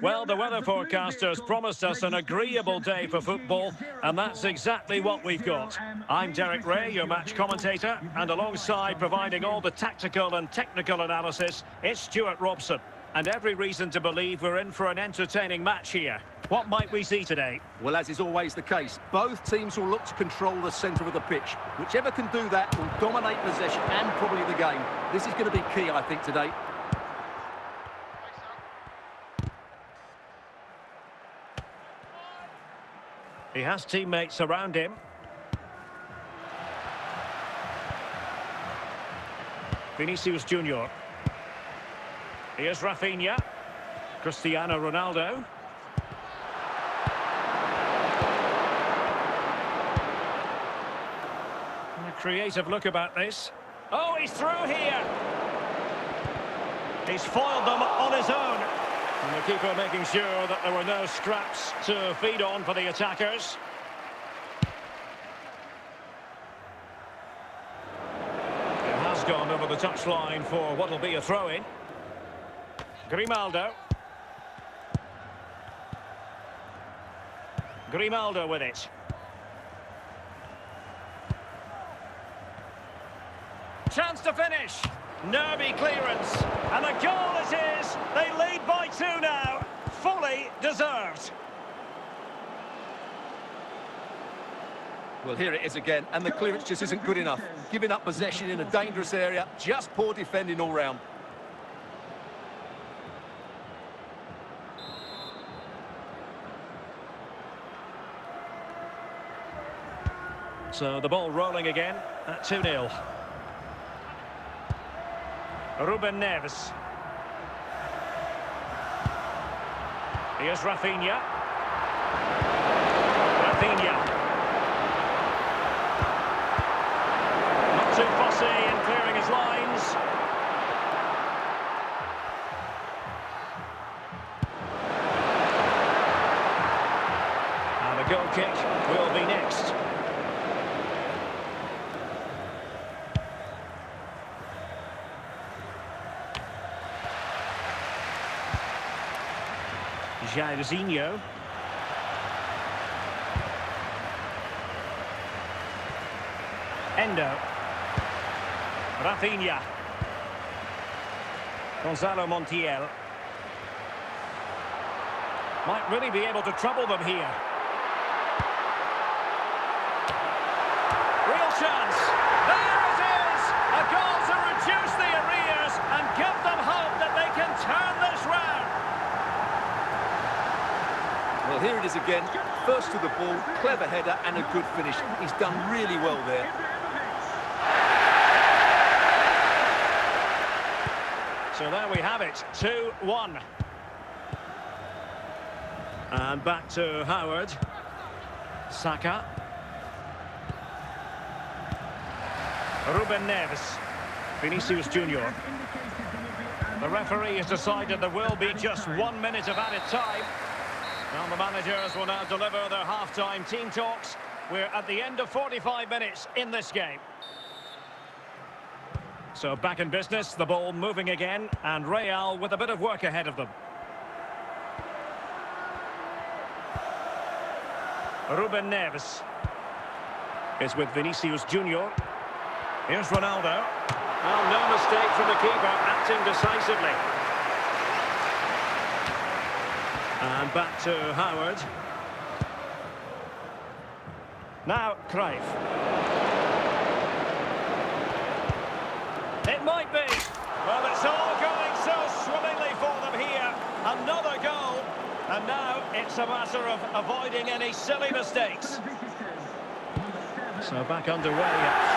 [SPEAKER 2] Well, the weather forecasters promised us an agreeable day for football, and that's exactly what we've got. I'm Derek Ray, your match commentator, and alongside providing all the tactical and technical analysis, it's Stuart Robson. And every reason to believe we're in for an entertaining match here. What might we see today?
[SPEAKER 1] Well, as is always the case, both teams will look to control the centre of the pitch. Whichever can do that will dominate possession and probably the game. This is going to be key, I think, today.
[SPEAKER 2] He has teammates around him. Vinicius Junior. Here's Rafinha. Cristiano Ronaldo. And a creative look about this. Oh, he's through here. He's foiled them on his own. And the keeper making sure that there were no scraps to feed on for the attackers. It has gone over the touchline for what will be a throw-in. Grimaldo. Grimaldo with it. Chance to finish. Nervy clearance. And a goal it is. They lead by 2 now. Fully deserved.
[SPEAKER 1] Well, here it is again, and the clearance just isn't good enough. Giving up possession in a dangerous area, just poor defending all round.
[SPEAKER 2] So the ball rolling again at 2-0. Ruben Neves. Here's Rafinha. Rafinha. Not too fussy in clearing his lines. And the goal kick will be next. Jairzinho. Endo. Rafinha. Gonzalo Montiel. Might really be able to trouble them here. Real chance. There it is! A goal to reduce the arrears and give them hope that they can turn this round.
[SPEAKER 1] Well, here it is again. First to the ball, clever header and a good finish. He's done really well there.
[SPEAKER 2] So there we have it, 2-1. And back to Howard. Saka. Ruben Neves. Vinicius Junior. The referee has decided there will be just 1 minute of added time. Now the managers will now deliver their half-time team talks. We're at the end of 45 minutes in this game. So back in business, the ball moving again, and Real with a bit of work ahead of them. Ruben Neves is with Vinicius Junior. Here's Ronaldo. Well, no mistake from the keeper, acting decisively. And back to Howard. Now, Cruyff. It might be. Well, it's all going so swimmingly for them here. Another goal. And now it's a matter of avoiding any silly mistakes. So back underway at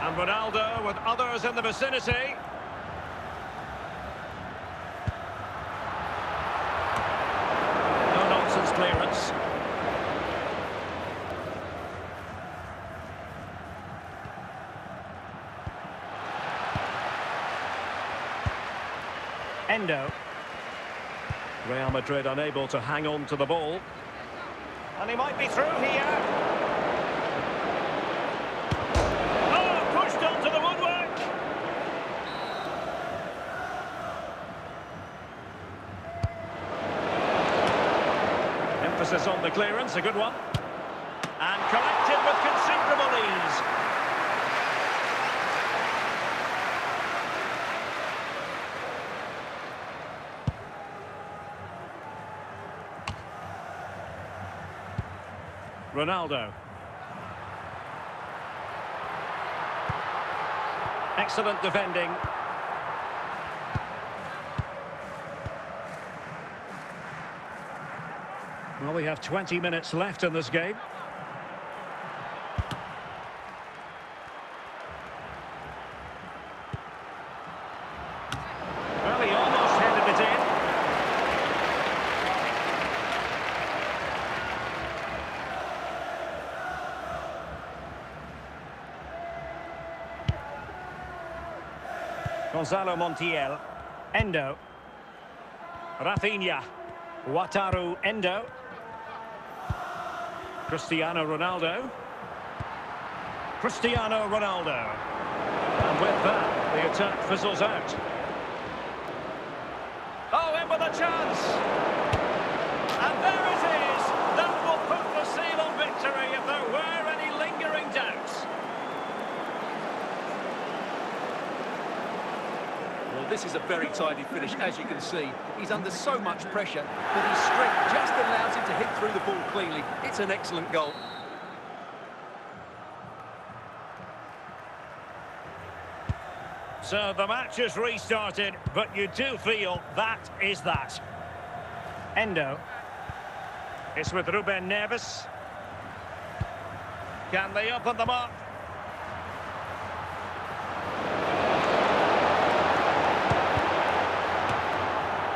[SPEAKER 2] 3-1. And Ronaldo with others in the vicinity. No-nonsense clearance. Endo. Real Madrid unable to hang on to the ball. And he might be through here. Oh, pushed onto the woodwork. Emphasis on the clearance, a good one. And collected with considerable ease. Ronaldo. Excellent defending. Well, we have 20 minutes left in this game. Well, he almost headed it in. Gonzalo Montiel. Endo. Rafinha. Wataru Endo. Cristiano Ronaldo. Cristiano Ronaldo. And with that, the attack fizzles out. Oh, in with a chance! And there it is! That will put the seal on victory if there were any lingering doubts.
[SPEAKER 1] Well, this is a very tidy finish, as you can see. He's under so much pressure, but his strength just allows him to hit through the ball cleanly. It's an excellent goal.
[SPEAKER 2] So the match has restarted, but you do feel that is that. Endo. It's with Ruben Neves. Can they open them up?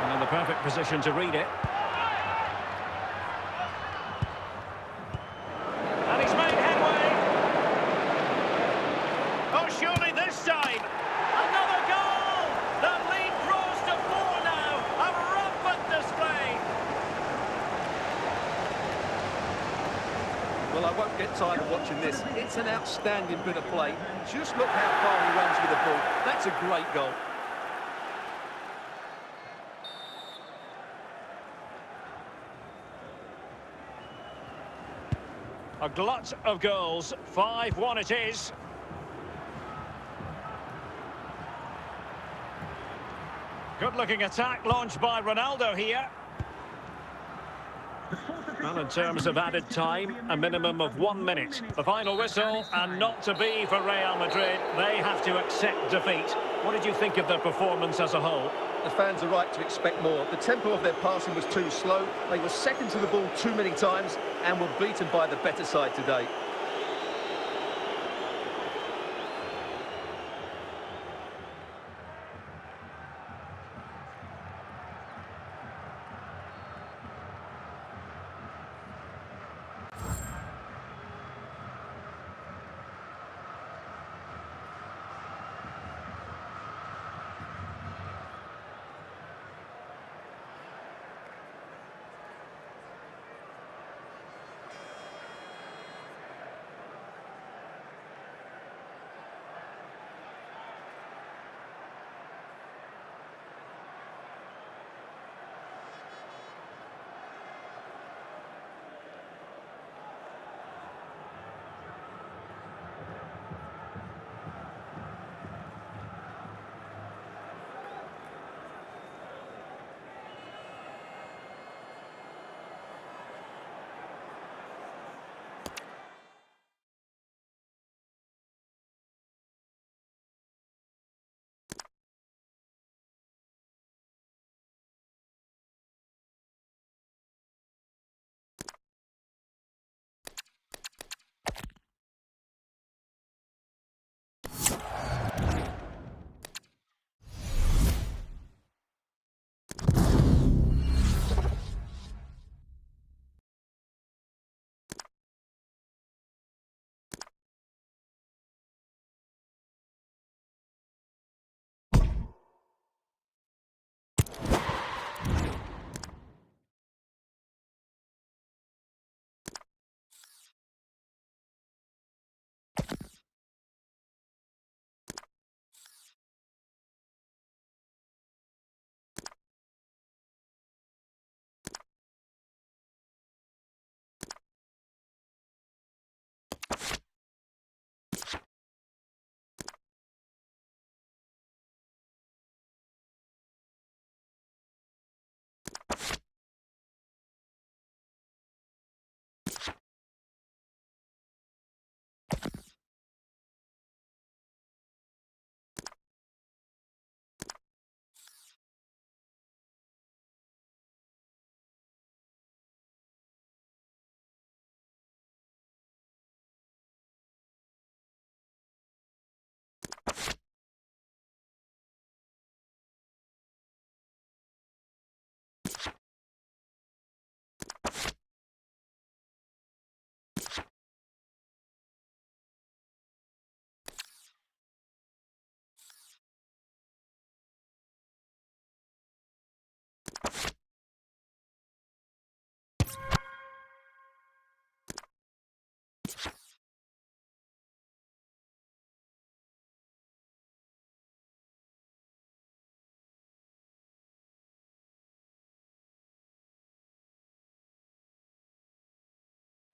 [SPEAKER 2] And in the perfect position to read it. And he's made headway. Oh, surely this time. Another goal! The lead grows to 4 now. A rampant display.
[SPEAKER 1] Well, I won't get tired of watching this. It's an outstanding bit of play. Just look how far he runs with the ball. That's a great goal.
[SPEAKER 2] A glut of goals. 5-1 it is. Good-looking attack launched by Ronaldo here. Well, in terms of added time, a minimum of 1 minute. The final whistle, and not to be for Real Madrid. They have to accept defeat. What did you think of their performance as a whole?
[SPEAKER 1] The fans are right to expect more. The tempo of their passing was too slow. They were second to the ball too many times and were beaten by the better side today.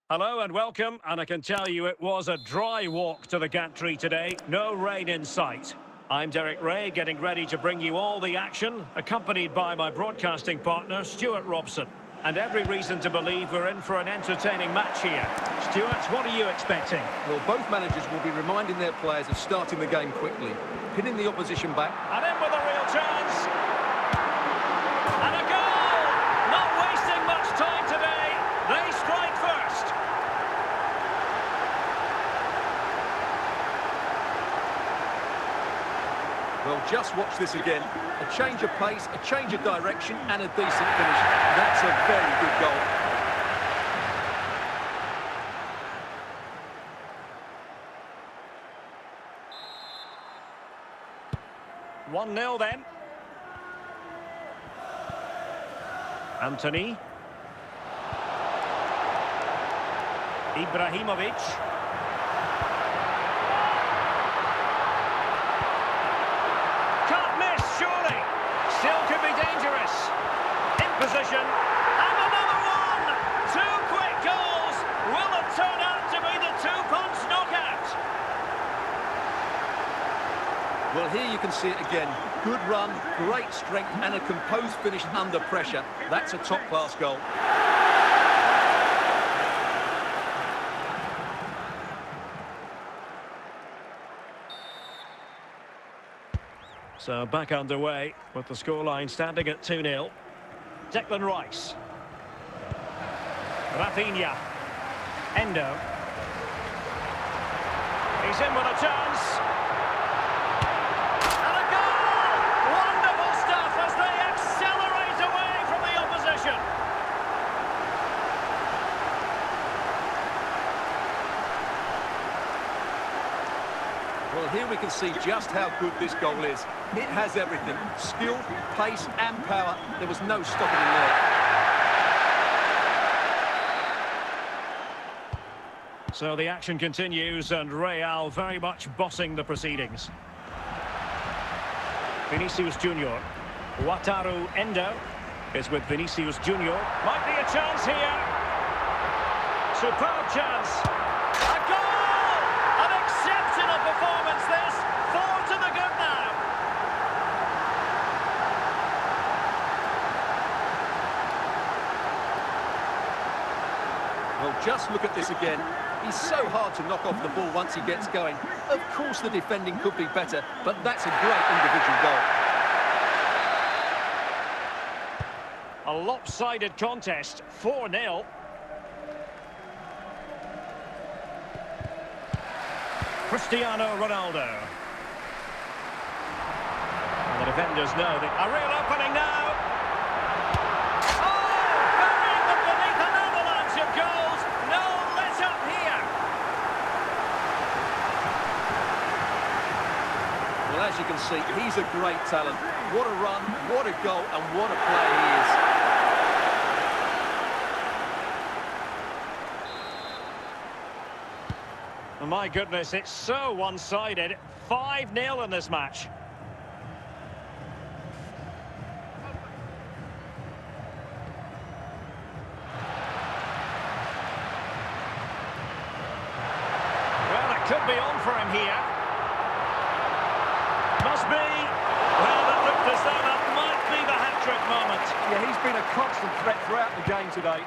[SPEAKER 2] Hello and welcome, and I can tell you it was a dry walk to the gantry today. No rain in sight. I'm Derek Ray, getting ready to bring you all the action, accompanied by my broadcasting partner, Stuart Robson. And every reason to believe we're in for an entertaining match here. Stuart, what are you expecting?
[SPEAKER 1] Well, both managers will be reminding their players of starting the game quickly, pinning the opposition back.
[SPEAKER 2] And in with a real chance. And a goal! Not wasting much time today. They strike first.
[SPEAKER 1] Well, just watch this again. A change of pace, a change of direction, and a decent finish. That's a very good goal.
[SPEAKER 2] One 0 then. Anthony. Ibrahimovic. Still could be dangerous. In position. And another one! Two quick goals. Will it turn out to be the two-punch knockout?
[SPEAKER 1] Well, here you can see it again. Good run, great strength, and a composed finish under pressure. That's a top-class goal.
[SPEAKER 2] So back underway with the scoreline standing at 2-0. Declan Rice. Rafinha. Endo. He's in with a chance. And a goal! Wonderful stuff as they accelerate away from the opposition.
[SPEAKER 1] Well, here we can see just how good this goal is. It has everything. Skill, pace and power. There was no stopping him there.
[SPEAKER 2] So the action continues and Real very much bossing the proceedings. Vinicius Junior. Wataru Endo is with Vinicius Junior. Might be a chance here. Superb chance. A goal! An exceptional performance this. 4 to the good now.
[SPEAKER 1] Well, just look at this again. He's so hard to knock off the ball once he gets going. Of course the defending could be better, but that's a great individual goal.
[SPEAKER 2] A lopsided contest, 4-0. Cristiano Ronaldo. And the defenders know that a real opening now. Oh, burying them beneath an avalanche of goals. No let up here.
[SPEAKER 1] Well, as you can see, he's a great talent. What a run, what a goal, and what a player he is.
[SPEAKER 2] My goodness, it's so one-sided. 5-0 in this match. Well, it could be on for him here. Must be. Well, that looked as though that might be the hat-trick moment.
[SPEAKER 1] Yeah, he's been a constant threat throughout the game today.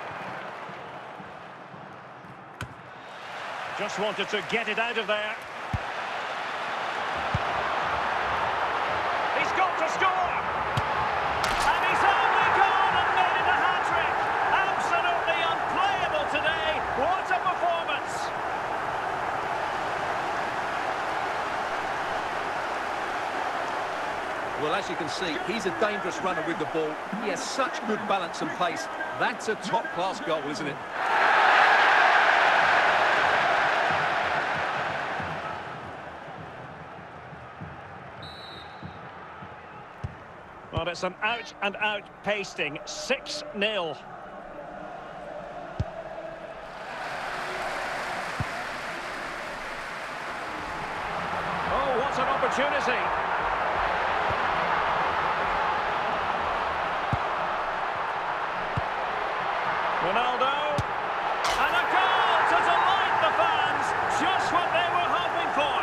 [SPEAKER 2] Just wanted to get it out of there. He's got to score! And he's only gone and made it a hat-trick! Absolutely unplayable today! What a performance!
[SPEAKER 1] Well, as you can see, he's a dangerous runner with the ball. He has such good balance and pace. That's a top-class goal, isn't it?
[SPEAKER 2] Well, it's an out-and-out pasting. 6-0. Oh, what an opportunity. Ronaldo. And a goal to delight the fans. Just what they were hoping for.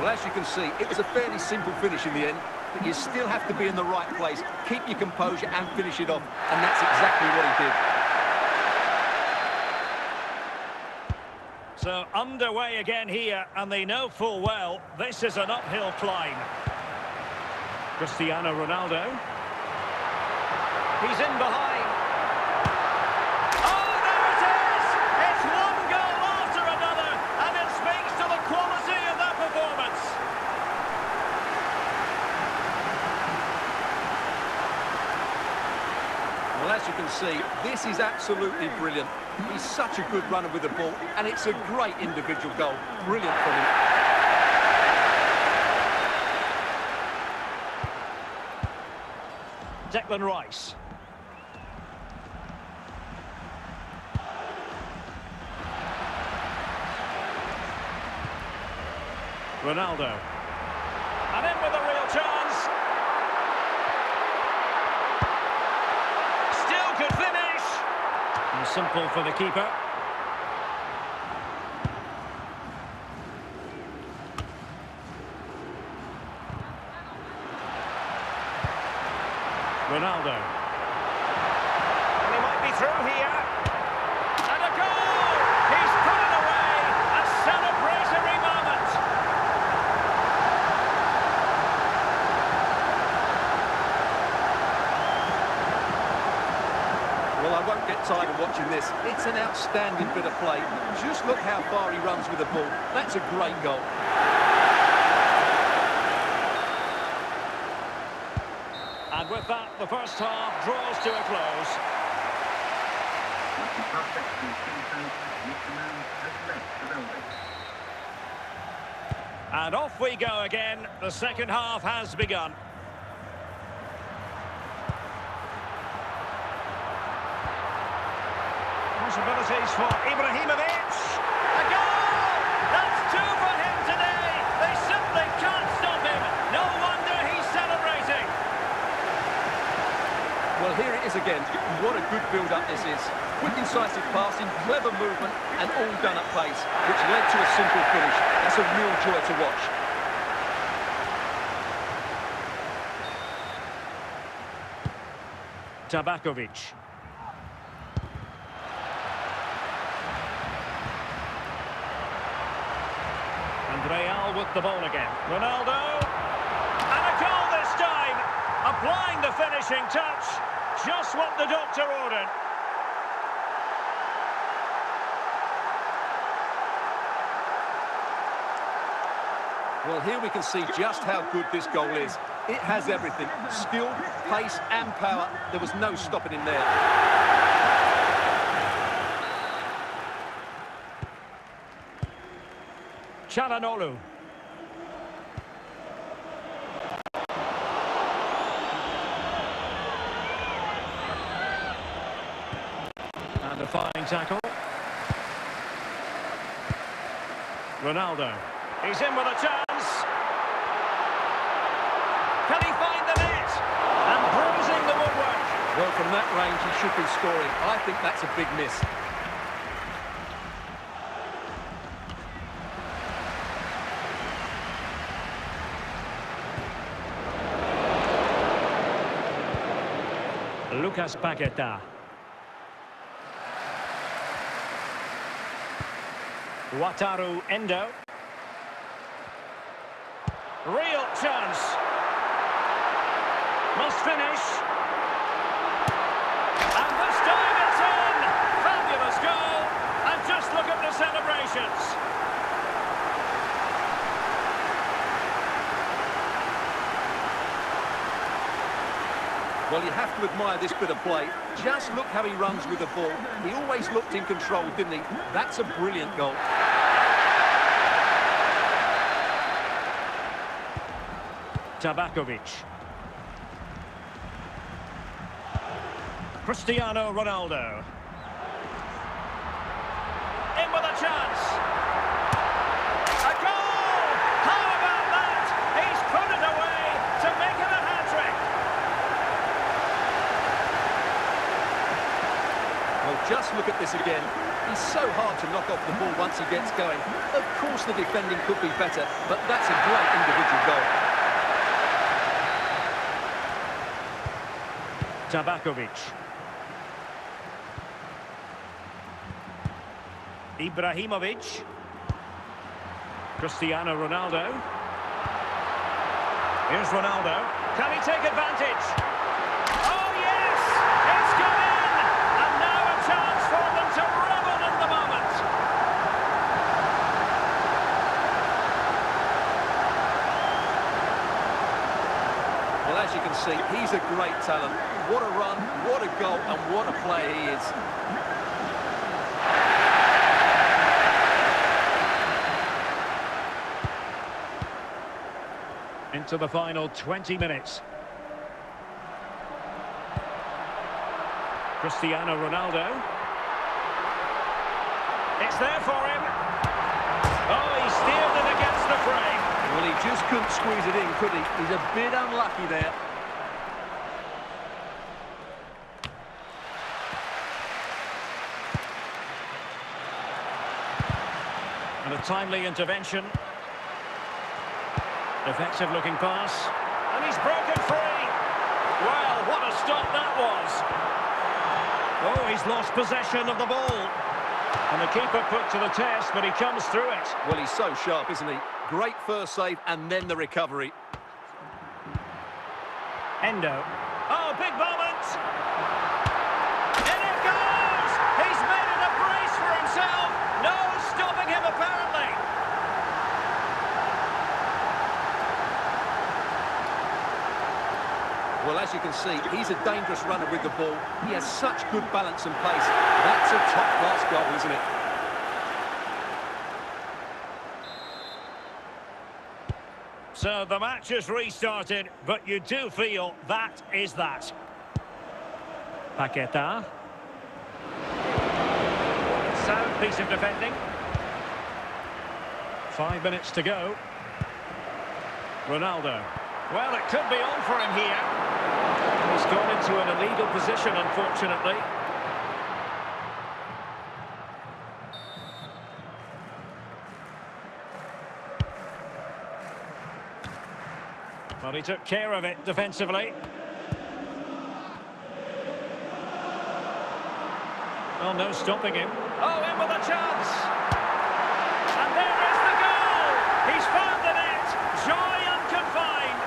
[SPEAKER 1] Well, as you can see, it was a fairly simple finish in the end, but you still have to be in the right place, keep your composure and finish it off, and that's exactly what he did.
[SPEAKER 2] So underway again here, and they know full well this is an uphill climb. Cristiano Ronaldo. He's in behind. Oh, there it is! It's one goal after another, and it speaks to the quality of that performance.
[SPEAKER 1] Well, as you can see, this is absolutely brilliant. He's such a good runner with the ball, and it's a great individual goal. Brilliant from him.
[SPEAKER 2] Declan Rice. Ronaldo. And in with a real chance. Still could finish. And simple for the keeper. Ronaldo. And he might be through here. And a goal! He's put it away! A celebratory moment!
[SPEAKER 1] Well, I won't get tired of watching this. It's an outstanding bit of play. Just look how far he runs with the ball. That's a great goal.
[SPEAKER 2] And with that, the first half draws to a close. And off we go again. The second half has begun. Possibilities for Ibrahimovic. A goal! That's two for him today. They simply can't stop him. No wonder he's celebrating.
[SPEAKER 1] Well, here it is again. What a good build-up this is. Quick, incisive passing, clever movement, and all done at pace, which led to a simple finish. That's a real joy to watch.
[SPEAKER 2] Tabakovic. And Real with the ball again. Ronaldo. And a goal this time. Applying the finishing touch. Just what the doctor ordered.
[SPEAKER 1] Well, here we can see just how good this goal is. It has everything. Skill, pace and power. There was no stopping him there.
[SPEAKER 2] Çalhanoğlu. And a fine tackle. Ronaldo. He's in with a chance. Can he find the net? And bruising the woodwork.
[SPEAKER 1] Well, from that range, he should be scoring. I think that's a big miss.
[SPEAKER 2] Lucas Paqueta. Wataru Endo. Real chance. Must finish. And this time it's in. Fabulous goal. And just look at the celebrations.
[SPEAKER 1] Well, you have to admire this bit of play. Just look how he runs with the ball. He always looked in control, didn't he? That's a brilliant goal.
[SPEAKER 2] Tabakovic. Cristiano Ronaldo. In with a chance. A goal! How about that? He's put it away to make it a hat-trick.
[SPEAKER 1] Well, just look at this again. He's so hard to knock off the ball once he gets going. Of course the defending could be better, but that's a great individual goal.
[SPEAKER 2] Tabakovic. Ibrahimovic. Cristiano Ronaldo. Here's Ronaldo. Can he take advantage? Oh, yes! It's gone in! And now a chance for them to revel in the moment.
[SPEAKER 1] Well, as you can see, he's a great talent. What a run, what a goal, and what a player he is.
[SPEAKER 2] Into the final 20 minutes. Cristiano Ronaldo. It's there for him. Oh, he steered it against the frame.
[SPEAKER 1] Well, he just couldn't squeeze it in, could he? He's a bit unlucky there.
[SPEAKER 2] And a timely intervention. Effective looking pass. And he's broken free. Well, what a stop that was. Oh, he's lost possession of the ball. And the keeper put to the test, but he comes through it.
[SPEAKER 1] Well, he's so sharp, isn't he? Great first save and then the recovery.
[SPEAKER 2] Endo. Oh, big moment. In it goes! He's made it a brace for himself. No stopping him, apparently.
[SPEAKER 1] Well, as you can see, he's a dangerous runner with the ball. He has such good balance and pace. That's a top-class goal, isn't it?
[SPEAKER 2] So the match is restarted, but you do feel that is that. Paqueta. Sound piece of defending. 5 minutes to go. Ronaldo. Well, it could be on for him here. He's gone into an illegal position, unfortunately. Well, he took care of it defensively. Well, no stopping him. Oh, in with a chance! And there is the goal! He's found the net! Joy unconfined!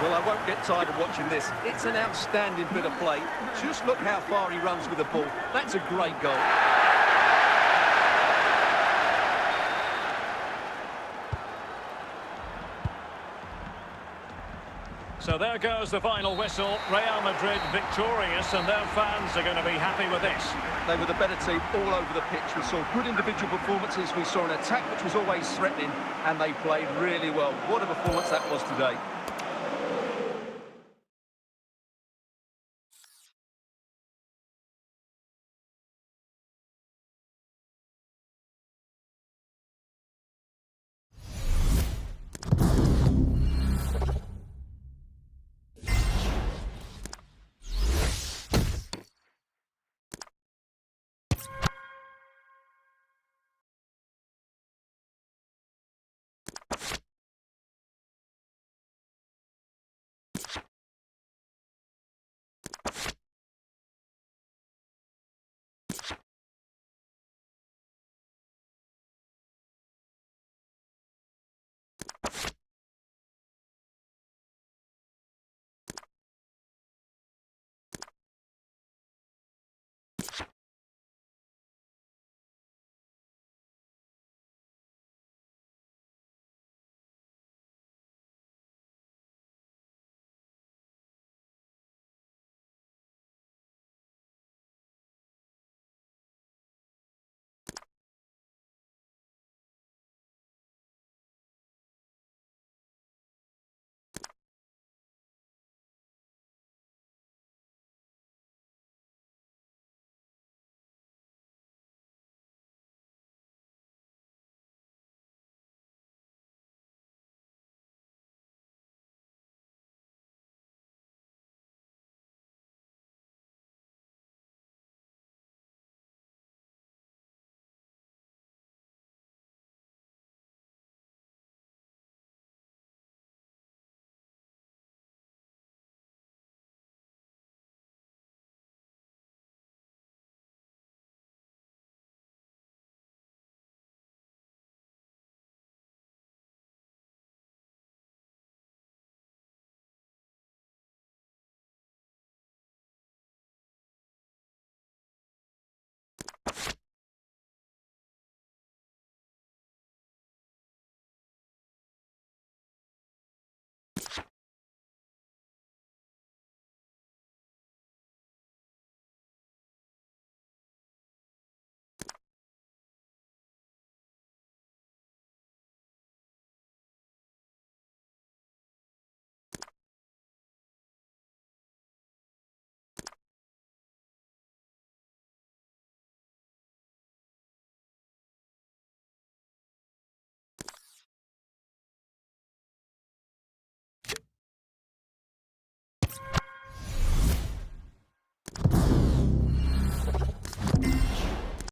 [SPEAKER 1] Well, I won't get tired of watching this. It's an outstanding bit of play. Just look how far he runs with the ball. That's a great goal.
[SPEAKER 2] So there goes the final whistle. Real Madrid victorious, and their fans are going to be happy with this.
[SPEAKER 1] They were the better team all over the pitch. We saw good individual performances. We saw an attack which was always threatening, and they played really well. What a performance that was today.